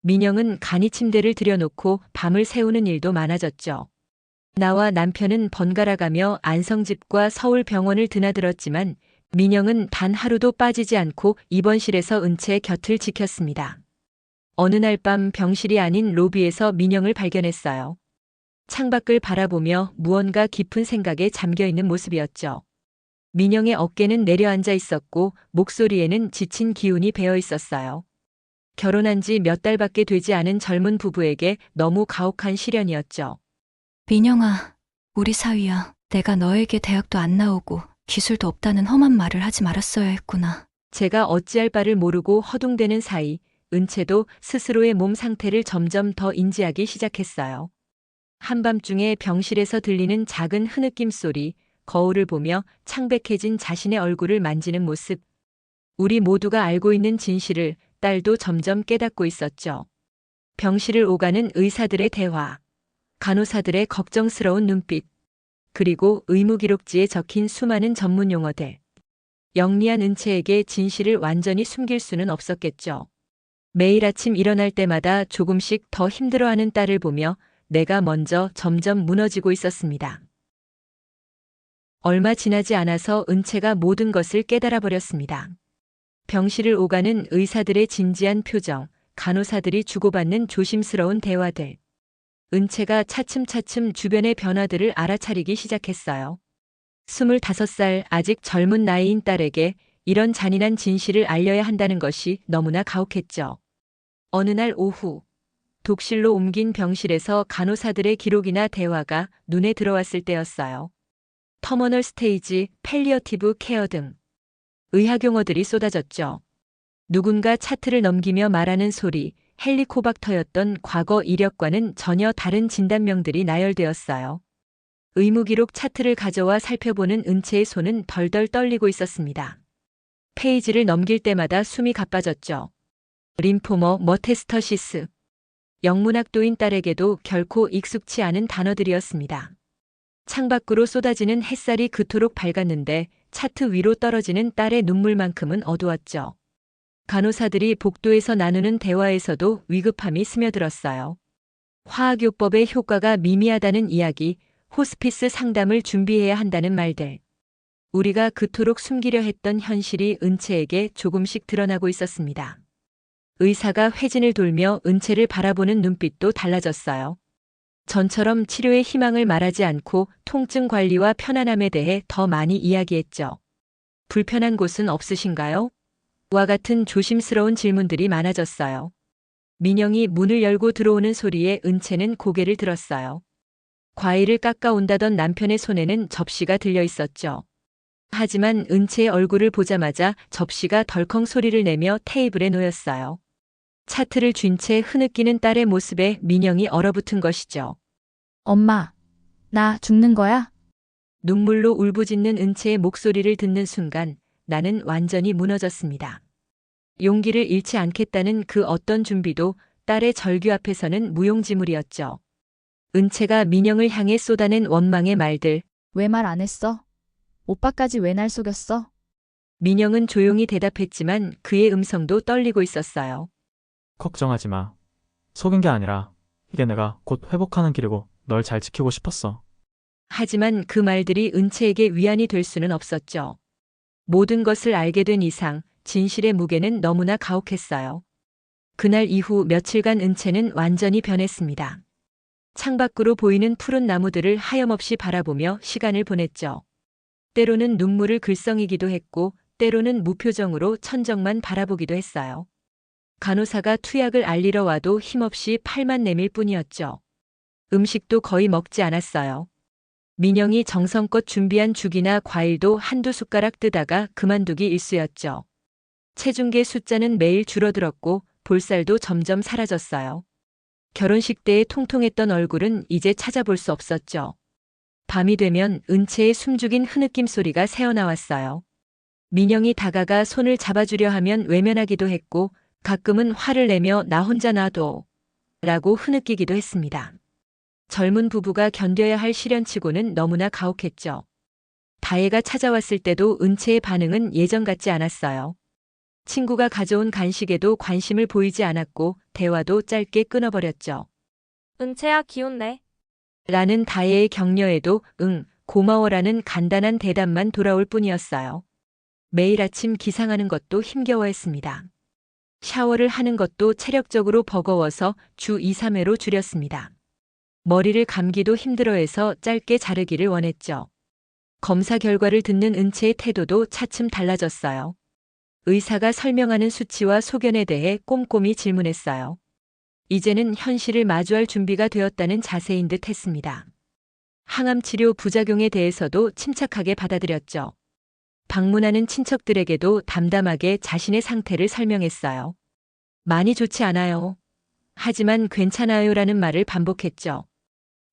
민영은 간이 침대를 들여놓고 밤을 새우는 일도 많아졌죠. 나와 남편은 번갈아가며 안성집과 서울병원을 드나들었지만 민영은 단 하루도 빠지지 않고 입원실에서 은채의 곁을 지켰습니다. 어느 날 밤 병실이 아닌 로비에서 민영을 발견했어요. 창밖을 바라보며 무언가 깊은 생각에 잠겨있는 모습이었죠. 민영의 어깨는 내려앉아 있었고 목소리에는 지친 기운이 배어 있었어요. 결혼한 지 몇 달밖에 되지 않은 젊은 부부에게 너무 가혹한 시련이었죠. 민영아, 우리 사위야. 내가 너에게 대학도 안 나오고 기술도 없다는 험한 말을 하지 말았어야 했구나. 제가 어찌할 바를 모르고 허둥대는 사이 은채도 스스로의 몸 상태를 점점 더 인지하기 시작했어요. 한밤중에 병실에서 들리는 작은 흐느낌 소리, 거울을 보며 창백해진 자신의 얼굴을 만지는 모습. 우리 모두가 알고 있는 진실을 딸도 점점 깨닫고 있었죠. 병실을 오가는 의사들의 대화, 간호사들의 걱정스러운 눈빛, 그리고 의무기록지에 적힌 수많은 전문 용어들. 영리한 은채에게 진실을 완전히 숨길 수는 없었겠죠. 매일 아침 일어날 때마다 조금씩 더 힘들어하는 딸을 보며 내가 먼저 점점 무너지고 있었습니다. 얼마 지나지 않아서 은채가 모든 것을 깨달아 버렸습니다. 병실을 오가는 의사들의 진지한 표정, 간호사들이 주고받는 조심스러운 대화들. 은채가 차츰차츰 주변의 변화들을 알아차리기 시작했어요. 25살 아직 젊은 나이인 딸에게 이런 잔인한 진실을 알려야 한다는 것이 너무나 가혹했죠. 어느 날 오후, 독실로 옮긴 병실에서 간호사들의 기록이나 대화가 눈에 들어왔을 때였어요. 터미널 스테이지, 팰리어티브 케어 등 의학 용어들이 쏟아졌죠. 누군가 차트를 넘기며 말하는 소리, 헬리코박터였던 과거 이력과는 전혀 다른 진단명들이 나열되었어요. 의무기록 차트를 가져와 살펴보는 은채의 손은 덜덜 떨리고 있었습니다. 페이지를 넘길 때마다 숨이 가빠졌죠. 림포머, 머테스터시스. 영문학도인 딸에게도 결코 익숙치 않은 단어들이었습니다. 창밖으로 쏟아지는 햇살이 그토록 밝았는데 차트 위로 떨어지는 딸의 눈물만큼은 어두웠죠. 간호사들이 복도에서 나누는 대화에서도 위급함이 스며들었어요. 화학요법의 효과가 미미하다는 이야기, 호스피스 상담을 준비해야 한다는 말들. 우리가 그토록 숨기려 했던 현실이 은채에게 조금씩 드러나고 있었습니다. 의사가 회진을 돌며 은채를 바라보는 눈빛도 달라졌어요. 전처럼 치료의 희망을 말하지 않고 통증 관리와 편안함에 대해 더 많이 이야기했죠. 불편한 곳은 없으신가요? 와 같은 조심스러운 질문들이 많아졌어요. 민영이 문을 열고 들어오는 소리에 은채는 고개를 들었어요. 과일을 깎아온다던 남편의 손에는 접시가 들려 있었죠. 하지만 은채의 얼굴을 보자마자 접시가 덜컹 소리를 내며 테이블에 놓였어요. 차트를 쥔 채 흐느끼는 딸의 모습에 민영이 얼어붙은 것이죠. 엄마, 나 죽는 거야? 눈물로 울부짖는 은채의 목소리를 듣는 순간 나는 완전히 무너졌습니다. 용기를 잃지 않겠다는 그 어떤 준비도 딸의 절규 앞에서는 무용지물이었죠. 은채가 민영을 향해 쏟아낸 원망의 말들. 왜 말 안 했어? 오빠까지 왜 날 속였어? 민영은 조용히 대답했지만 그의 음성도 떨리고 있었어요. 걱정하지 마. 속인 게 아니라 이게 내가 곧 회복하는 길이고 널 잘 지키고 싶었어. 하지만 그 말들이 은채에게 위안이 될 수는 없었죠. 모든 것을 알게 된 이상 진실의 무게는 너무나 가혹했어요. 그날 이후 며칠간 은채는 완전히 변했습니다. 창밖으로 보이는 푸른 나무들을 하염없이 바라보며 시간을 보냈죠. 때로는 눈물을 글썽이기도 했고 때로는 무표정으로 천정만 바라보기도 했어요. 간호사가 투약을 알리러 와도 힘없이 팔만 내밀 뿐이었죠. 음식도 거의 먹지 않았어요. 민영이 정성껏 준비한 죽이나 과일도 한두 숟가락 뜨다가 그만두기 일쑤였죠. 체중계 숫자는 매일 줄어들었고 볼살도 점점 사라졌어요. 결혼식 때의 통통했던 얼굴은 이제 찾아볼 수 없었죠. 밤이 되면 은채의 숨죽인 흐느낌 소리가 새어나왔어요. 민영이 다가가 손을 잡아주려 하면 외면하기도 했고 가끔은 화를 내며 나 혼자 놔둬 라고 흐느끼기도 했습니다. 젊은 부부가 견뎌야 할 시련치고는 너무나 가혹했죠. 다혜가 찾아왔을 때도 은채의 반응은 예전 같지 않았어요. 친구가 가져온 간식에도 관심을 보이지 않았고 대화도 짧게 끊어버렸죠. 은채야 기운내. 라는 다혜의 격려에도 응, 고마워라는 간단한 대답만 돌아올 뿐이었어요. 매일 아침 기상하는 것도 힘겨워했습니다. 샤워를 하는 것도 체력적으로 버거워서 주 2, 3회로 줄였습니다. 머리를 감기도 힘들어해서 짧게 자르기를 원했죠. 검사 결과를 듣는 은채의 태도도 차츰 달라졌어요. 의사가 설명하는 수치와 소견에 대해 꼼꼼히 질문했어요. 이제는 현실을 마주할 준비가 되었다는 자세인 듯 했습니다. 항암 치료 부작용에 대해서도 침착하게 받아들였죠. 방문하는 친척들에게도 담담하게 자신의 상태를 설명했어요. 많이 좋지 않아요. 하지만 괜찮아요라는 말을 반복했죠.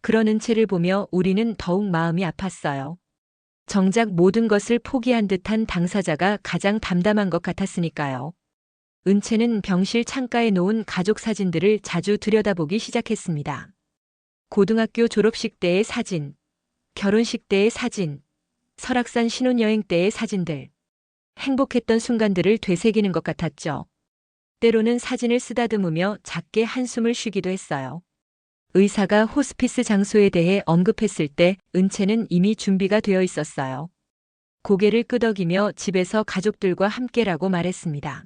그런 은채를 보며 우리는 더욱 마음이 아팠어요. 정작 모든 것을 포기한 듯한 당사자가 가장 담담한 것 같았으니까요. 은채는 병실 창가에 놓은 가족 사진들을 자주 들여다보기 시작했습니다. 고등학교 졸업식 때의 사진, 결혼식 때의 사진, 설악산 신혼여행 때의 사진들. 행복했던 순간들을 되새기는 것 같았죠. 때로는 사진을 쓰다듬으며 작게 한숨을 쉬기도 했어요. 의사가 호스피스 장소에 대해 언급했을 때 은채는 이미 준비가 되어 있었어요. 고개를 끄덕이며 집에서 가족들과 함께라고 말했습니다.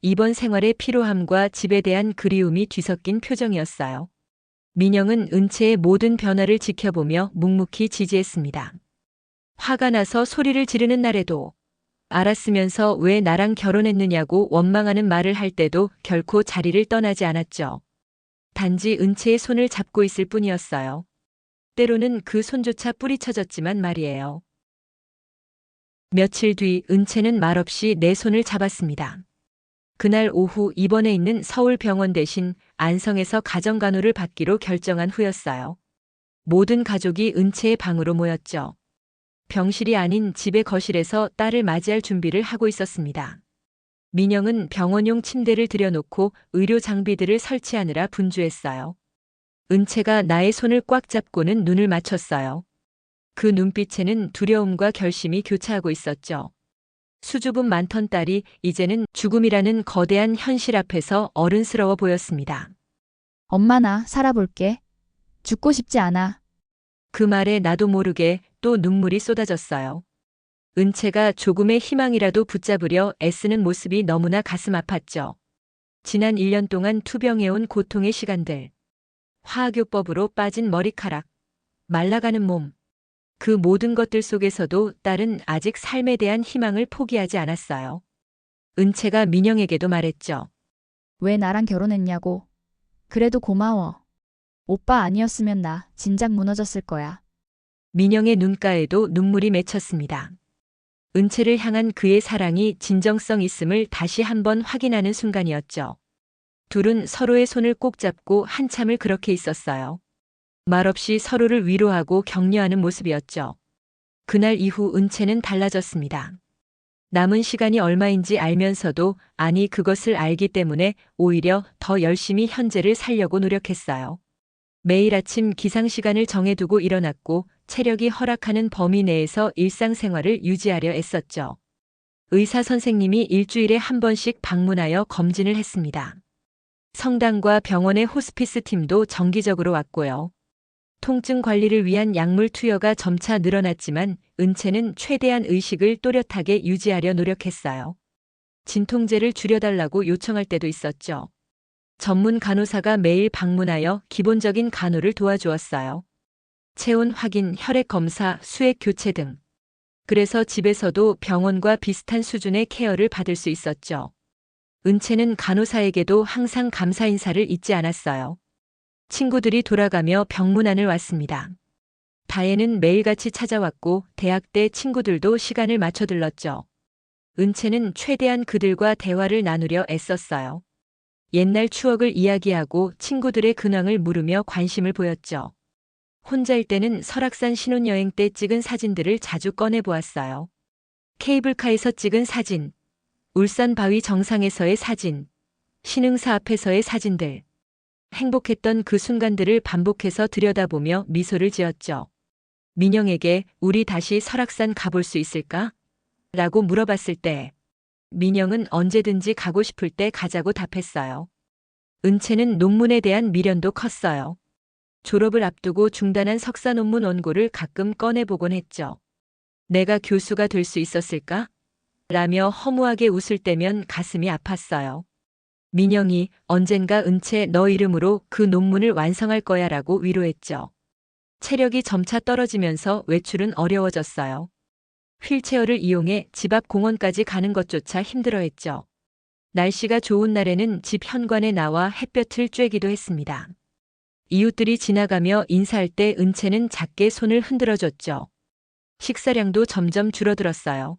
이번 생활의 피로함과 집에 대한 그리움이 뒤섞인 표정이었어요. 민영은 은채의 모든 변화를 지켜보며 묵묵히 지지했습니다. 화가 나서 소리를 지르는 날에도 알았으면서 왜 나랑 결혼했느냐고 원망하는 말을 할 때도 결코 자리를 떠나지 않았죠. 단지 은채의 손을 잡고 있을 뿐이었어요. 때로는 그 손조차 뿌리쳐졌지만 말이에요. 며칠 뒤 은채는 말없이 내 손을 잡았습니다. 그날 오후 입원해 있는 서울병원 대신 안성에서 가정간호를 받기로 결정한 후였어요. 모든 가족이 은채의 방으로 모였죠. 병실이 아닌 집의 거실에서 딸을 맞이할 준비를 하고 있었습니다. 민영은 병원용 침대를 들여놓고 의료 장비들을 설치하느라 분주했어요. 은채가 나의 손을 꽉 잡고는 눈을 맞췄어요. 그 눈빛에는 두려움과 결심이 교차하고 있었죠. 수줍음 많던 딸이 이제는 죽음이라는 거대한 현실 앞에서 어른스러워 보였습니다. 엄마 나 살아볼게. 죽고 싶지 않아. 그 말에 나도 모르게 또 눈물이 쏟아졌어요. 은채가 조금의 희망이라도 붙잡으려 애쓰는 모습이 너무나 가슴 아팠죠. 지난 1년 동안 투병해온 고통의 시간들. 화학요법으로 빠진 머리카락. 말라가는 몸. 그 모든 것들 속에서도 딸은 아직 삶에 대한 희망을 포기하지 않았어요. 은채가 민영에게도 말했죠. 왜 나랑 결혼했냐고. 그래도 고마워. 오빠 아니었으면 나 진작 무너졌을 거야. 민영의 눈가에도 눈물이 맺혔습니다. 은채를 향한 그의 사랑이 진정성 있음을 다시 한번 확인하는 순간이었죠. 둘은 서로의 손을 꼭 잡고 한참을 그렇게 있었어요. 말없이 서로를 위로하고 격려하는 모습이었죠. 그날 이후 은채는 달라졌습니다. 남은 시간이 얼마인지 알면서도 아니 그것을 알기 때문에 오히려 더 열심히 현재를 살려고 노력했어요. 매일 아침 기상 시간을 정해두고 일어났고 체력이 허락하는 범위 내에서 일상생활을 유지하려 애썼죠. 의사 선생님이 일주일에 한 번씩 방문하여 검진을 했습니다. 성당과 병원의 호스피스 팀도 정기적으로 왔고요. 통증 관리를 위한 약물 투여가 점차 늘어났지만 은채는 최대한 의식을 또렷하게 유지하려 노력했어요. 진통제를 줄여달라고 요청할 때도 있었죠. 전문 간호사가 매일 방문하여 기본적인 간호를 도와주었어요. 체온 확인, 혈액 검사, 수액 교체 등. 그래서 집에서도 병원과 비슷한 수준의 케어를 받을 수 있었죠. 은채는 간호사에게도 항상 감사 인사를 잊지 않았어요. 친구들이 돌아가며 병문안을 왔습니다. 다혜는 매일같이 찾아왔고 대학 때 친구들도 시간을 맞춰 들렀죠. 은채는 최대한 그들과 대화를 나누려 애썼어요. 옛날 추억을 이야기하고 친구들의 근황을 물으며 관심을 보였죠. 혼자일 때는 설악산 신혼여행 때 찍은 사진들을 자주 꺼내보았어요. 케이블카에서 찍은 사진, 울산 바위 정상에서의 사진, 신흥사 앞에서의 사진들. 행복했던 그 순간들을 반복해서 들여다보며 미소를 지었죠. 민영에게 우리 다시 설악산 가볼 수 있을까? 라고 물어봤을 때 민영은 언제든지 가고 싶을 때 가자고 답했어요. 은채는 논문에 대한 미련도 컸어요. 졸업을 앞두고 중단한 석사 논문 원고를 가끔 꺼내보곤 했죠. 내가 교수가 될 수 있었을까? 라며 허무하게 웃을 때면 가슴이 아팠어요. 민영이 언젠가 은채 너 이름으로 그 논문을 완성할 거야 라고 위로했죠. 체력이 점차 떨어지면서 외출은 어려워졌어요. 휠체어를 이용해 집 앞 공원까지 가는 것조차 힘들어했죠. 날씨가 좋은 날에는 집 현관에 나와 햇볕을 쬐기도 했습니다. 이웃들이 지나가며 인사할 때 은채는 작게 손을 흔들어줬죠. 식사량도 점점 줄어들었어요.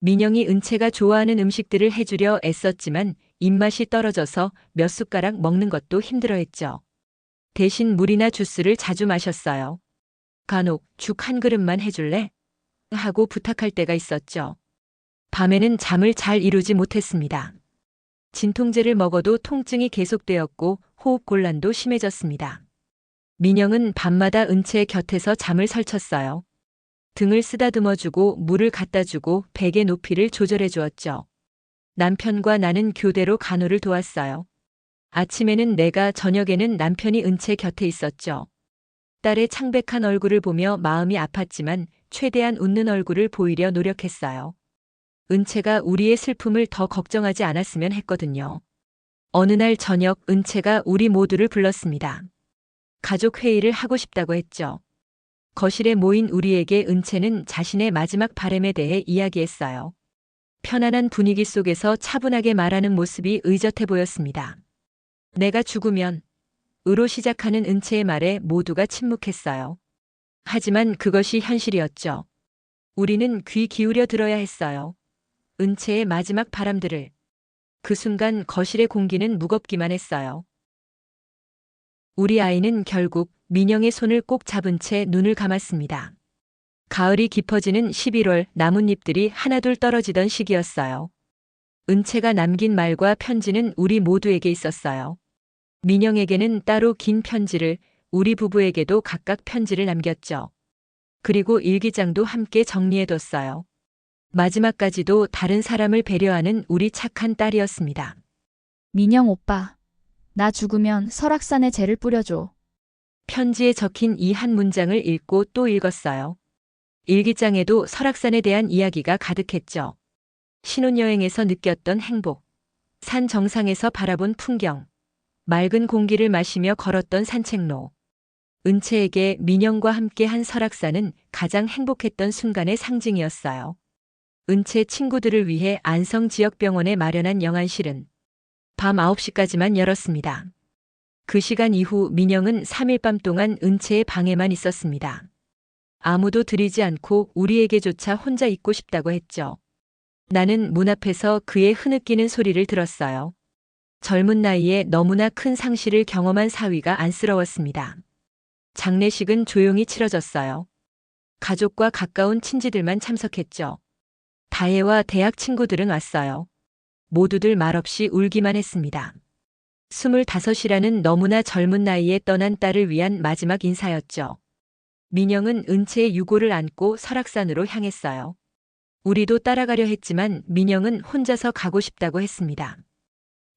민영이 은채가 좋아하는 음식들을 해주려 애썼지만 입맛이 떨어져서 몇 숟가락 먹는 것도 힘들어했죠. 대신 물이나 주스를 자주 마셨어요. 간혹 죽 한 그릇만 해줄래? 하고 부탁할 때가 있었죠. 밤에는 잠을 잘 이루지 못했습니다. 진통제를 먹어도 통증이 계속되었고 호흡곤란도 심해졌습니다. 민영은 밤마다 은채의 곁에서 잠을 설쳤어요. 등을 쓰다듬어주고 물을 갖다주고 베개 높이를 조절해 주었죠. 남편과 나는 교대로 간호를 도왔어요. 아침에는 내가, 저녁에는 남편이 은채 곁에 있었죠. 딸의 창백한 얼굴을 보며 마음이 아팠지만 최대한 웃는 얼굴을 보이려 노력했어요. 은채가 우리의 슬픔을 더 걱정하지 않았으면 했거든요. 어느 날 저녁 은채가 우리 모두를 불렀습니다. 가족 회의를 하고 싶다고 했죠. 거실에 모인 우리에게 은채는 자신의 마지막 바람에 대해 이야기했어요. 편안한 분위기 속에서 차분하게 말하는 모습이 의젓해 보였습니다. 내가 죽으면 으로 시작하는 은채의 말에 모두가 침묵했어요. 하지만 그것이 현실이었죠. 우리는 귀 기울여 들어야 했어요. 은채의 마지막 바람들을. 그 순간 거실의 공기는 무겁기만 했어요. 우리 아이는 결국 민영의 손을 꼭 잡은 채 눈을 감았습니다. 가을이 깊어지는 11월 나뭇잎들이 하나둘 떨어지던 시기였어요. 은채가 남긴 말과 편지는 우리 모두에게 있었어요. 민영에게는 따로 긴 편지를, 우리 부부에게도 각각 편지를 남겼죠. 그리고 일기장도 함께 정리해뒀어요. 마지막까지도 다른 사람을 배려하는 우리 착한 딸이었습니다. 민영 오빠, 나 죽으면 설악산에 재를 뿌려줘. 편지에 적힌 이 한 문장을 읽고 또 읽었어요. 일기장에도 설악산에 대한 이야기가 가득했죠. 신혼여행에서 느꼈던 행복, 산 정상에서 바라본 풍경, 맑은 공기를 마시며 걸었던 산책로. 은채에게 민영과 함께한 설악산은 가장 행복했던 순간의 상징이었어요. 은채 친구들을 위해 안성지역병원에 마련한 영안실은 밤 9시까지만 열었습니다. 그 시간 이후 민영은 3일 밤 동안 은채의 방에만 있었습니다. 아무도 들이지 않고 우리에게조차 혼자 있고 싶다고 했죠. 나는 문 앞에서 그의 흐느끼는 소리를 들었어요. 젊은 나이에 너무나 큰 상실을 경험한 사위가 안쓰러웠습니다. 장례식은 조용히 치러졌어요. 가족과 가까운 친지들만 참석했죠. 다혜와 대학 친구들은 왔어요. 모두들 말없이 울기만 했습니다. 25이라는 너무나 젊은 나이에 떠난 딸을 위한 마지막 인사였죠. 민영은 은채의 유고를 안고 설악산으로 향했어요. 우리도 따라가려 했지만 민영은 혼자서 가고 싶다고 했습니다.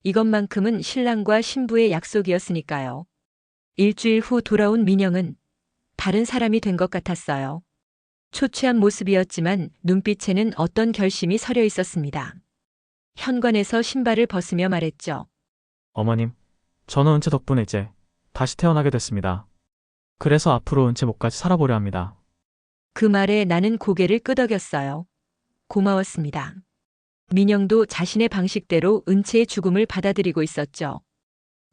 이것만큼은 신랑과 신부의 약속이었으니까요. 일주일 후 돌아온 민영은 다른 사람이 된 것 같았어요. 초췌한 모습이었지만 눈빛에는 어떤 결심이 서려 있었습니다. 현관에서 신발을 벗으며 말했죠. 어머님, 저는 은채 덕분에 이제 다시 태어나게 됐습니다. 그래서 앞으로 은채 목까지 살아보려 합니다. 그 말에 나는 고개를 끄덕였어요. 고마웠습니다. 민영도 자신의 방식대로 은채의 죽음을 받아들이고 있었죠.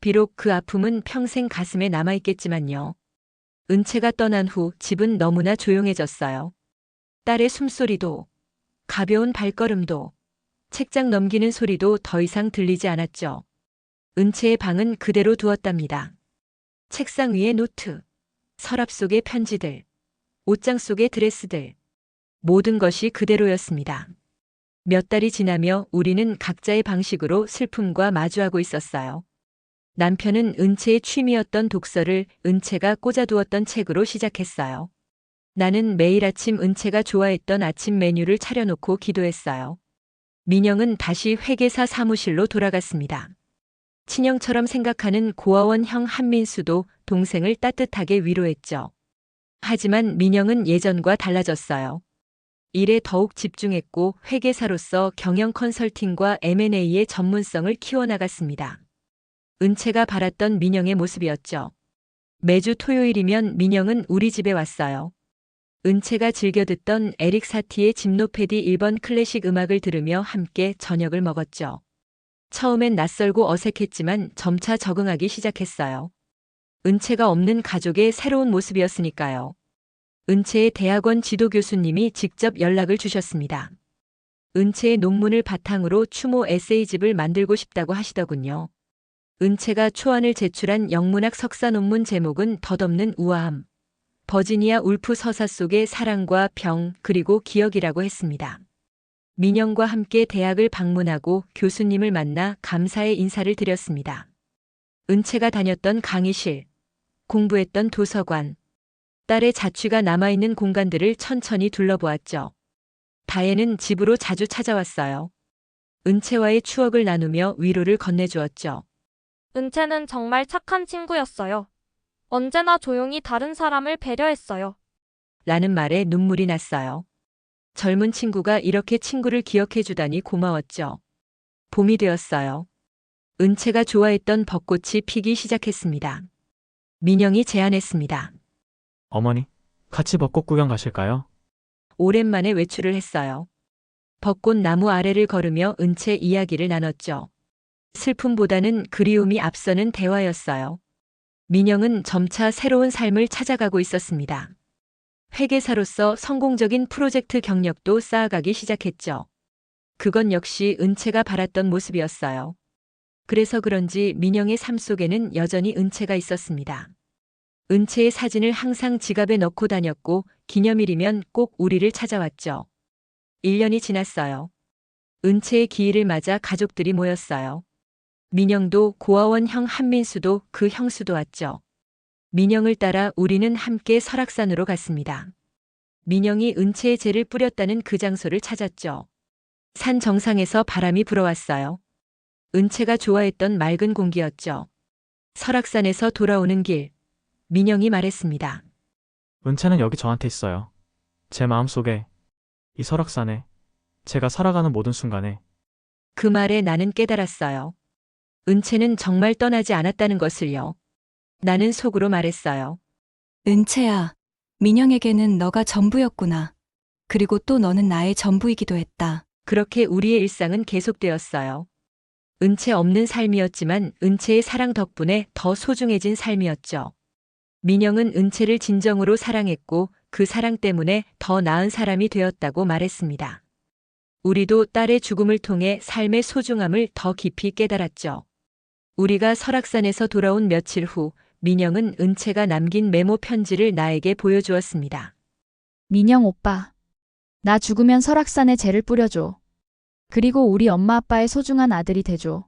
비록 그 아픔은 평생 가슴에 남아있겠지만요. 은채가 떠난 후 집은 너무나 조용해졌어요. 딸의 숨소리도, 가벼운 발걸음도, 책장 넘기는 소리도 더 이상 들리지 않았죠. 은채의 방은 그대로 두었답니다. 책상 위에 노트, 서랍 속의 편지들, 옷장 속의 드레스들, 모든 것이 그대로였습니다. 몇 달이 지나며 우리는 각자의 방식으로 슬픔과 마주하고 있었어요. 남편은 은채의 취미였던 독서를 은채가 꽂아두었던 책으로 시작했어요. 나는 매일 아침 은채가 좋아했던 아침 메뉴를 차려놓고 기도했어요. 민영은 다시 회계사 사무실로 돌아갔습니다. 친형처럼 생각하는 고아원 형 한민수도 동생을 따뜻하게 위로했죠. 하지만 민영은 예전과 달라졌어요. 일에 더욱 집중했고 회계사로서 경영 컨설팅과 M&A의 전문성을 키워나갔습니다. 은채가 바랐던 민영의 모습이었죠. 매주 토요일이면 민영은 우리 집에 왔어요. 은채가 즐겨 듣던 에릭 사티의 짐노패디 1번 클래식 음악을 들으며 함께 저녁을 먹었죠. 처음엔 낯설고 어색했지만 점차 적응하기 시작했어요. 은채가 없는 가족의 새로운 모습이었으니까요. 은채의 대학원 지도 교수님이 직접 연락을 주셨습니다. 은채의 논문을 바탕으로 추모 에세이집을 만들고 싶다고 하시더군요. 은채가 초안을 제출한 영문학 석사 논문 제목은 덧없는 우아함, 버지니아 울프 서사 속의 사랑과 병 그리고 기억이라고 했습니다. 민영과 함께 대학을 방문하고 교수님을 만나 감사의 인사를 드렸습니다. 은채가 다녔던 강의실, 공부했던 도서관, 딸의 자취가 남아있는 공간들을 천천히 둘러보았죠. 다혜는 집으로 자주 찾아왔어요. 은채와의 추억을 나누며 위로를 건네주었죠. 은채는 정말 착한 친구였어요. 언제나 조용히 다른 사람을 배려했어요. 라는 말에 눈물이 났어요. 젊은 친구가 이렇게 친구를 기억해주다니 고마웠죠. 봄이 되었어요. 은채가 좋아했던 벚꽃이 피기 시작했습니다. 민영이 제안했습니다. 어머니, 같이 벚꽃 구경 가실까요? 오랜만에 외출을 했어요. 벚꽃 나무 아래를 걸으며 은채 이야기를 나눴죠. 슬픔보다는 그리움이 앞서는 대화였어요. 민영은 점차 새로운 삶을 찾아가고 있었습니다. 회계사로서 성공적인 프로젝트 경력도 쌓아가기 시작했죠. 그건 역시 은채가 바랐던 모습이었어요. 그래서 그런지 민영의 삶 속에는 여전히 은채가 있었습니다. 은채의 사진을 항상 지갑에 넣고 다녔고 기념일이면 꼭 우리를 찾아왔죠. 1년이 지났어요. 은채의 기일을 맞아 가족들이 모였어요. 민영도 고아원 형 한민수도 그 형수도 왔죠. 민영을 따라 우리는 함께 설악산으로 갔습니다. 민영이 은채의 재를 뿌렸다는 그 장소를 찾았죠. 산 정상에서 바람이 불어왔어요. 은채가 좋아했던 맑은 공기였죠. 설악산에서 돌아오는 길, 민영이 말했습니다. 은채는 여기 저한테 있어요. 제 마음속에, 이 설악산에, 제가 살아가는 모든 순간에. 그 말에 나는 깨달았어요. 은채는 정말 떠나지 않았다는 것을요. 나는 속으로 말했어요. 은채야, 민영에게는 너가 전부였구나. 그리고 또 너는 나의 전부이기도 했다. 그렇게 우리의 일상은 계속되었어요. 은채 없는 삶이었지만 은채의 사랑 덕분에 더 소중해진 삶이었죠. 민영은 은채를 진정으로 사랑했고 그 사랑 때문에 더 나은 사람이 되었다고 말했습니다. 우리도 딸의 죽음을 통해 삶의 소중함을 더 깊이 깨달았죠. 우리가 설악산에서 돌아온 며칠 후 민영은 은채가 남긴 메모 편지를 나에게 보여주었습니다. 민영 오빠. 나 죽으면 설악산에 재를 뿌려줘. 그리고 우리 엄마 아빠의 소중한 아들이 돼줘.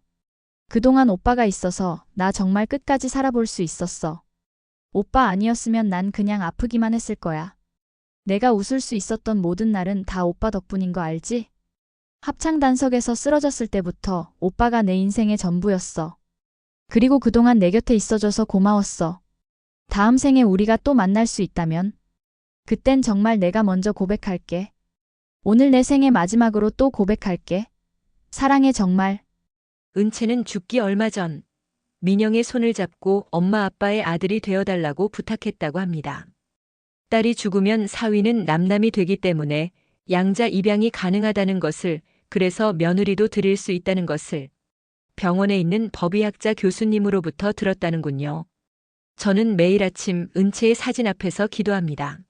그동안 오빠가 있어서 나 정말 끝까지 살아볼 수 있었어. 오빠 아니었으면 난 그냥 아프기만 했을 거야. 내가 웃을 수 있었던 모든 날은 다 오빠 덕분인 거 알지? 합창단석에서 쓰러졌을 때부터 오빠가 내 인생의 전부였어. 그리고 그동안 내 곁에 있어줘서 고마웠어. 다음 생에 우리가 또 만날 수 있다면 그땐 정말 내가 먼저 고백할게. 오늘 내 생의 마지막으로 또 고백할게. 사랑해 정말. 은채는 죽기 얼마 전 민영의 손을 잡고 엄마 아빠의 아들이 되어달라고 부탁했다고 합니다. 딸이 죽으면 사위는 남남이 되기 때문에 양자 입양이 가능하다는 것을, 그래서 며느리도 드릴 수 있다는 것을 병원에 있는 법의학자 교수님으로부터 들었다는군요. 저는 매일 아침 은채의 사진 앞에서 기도합니다.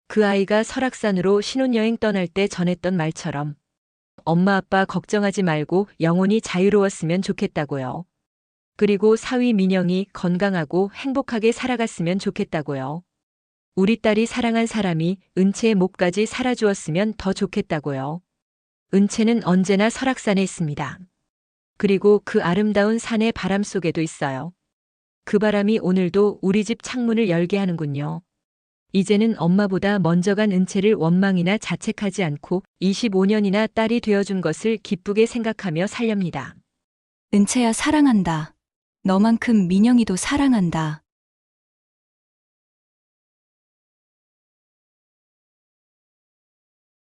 그 아이가 설악산으로 신혼여행 떠날 때 전했던 말처럼 엄마 아빠 걱정하지 말고 영원히 자유로웠으면 좋겠다고요. 그리고 사위 민영이 건강하고 행복하게 살아갔으면 좋겠다고요. 우리 딸이 사랑한 사람이 은채의 몫까지 살아주었으면 더 좋겠다고요. 은채는 언제나 설악산에 있습니다. 그리고 그 아름다운 산의 바람 속에도 있어요. 그 바람이 오늘도 우리 집 창문을 열게 하는군요. 이제는 엄마보다 먼저 간 은채를 원망이나 자책하지 않고 25년이나 딸이 되어준 것을 기쁘게 생각하며 살렵니다. 은채야 사랑한다. 너만큼 민영이도 사랑한다.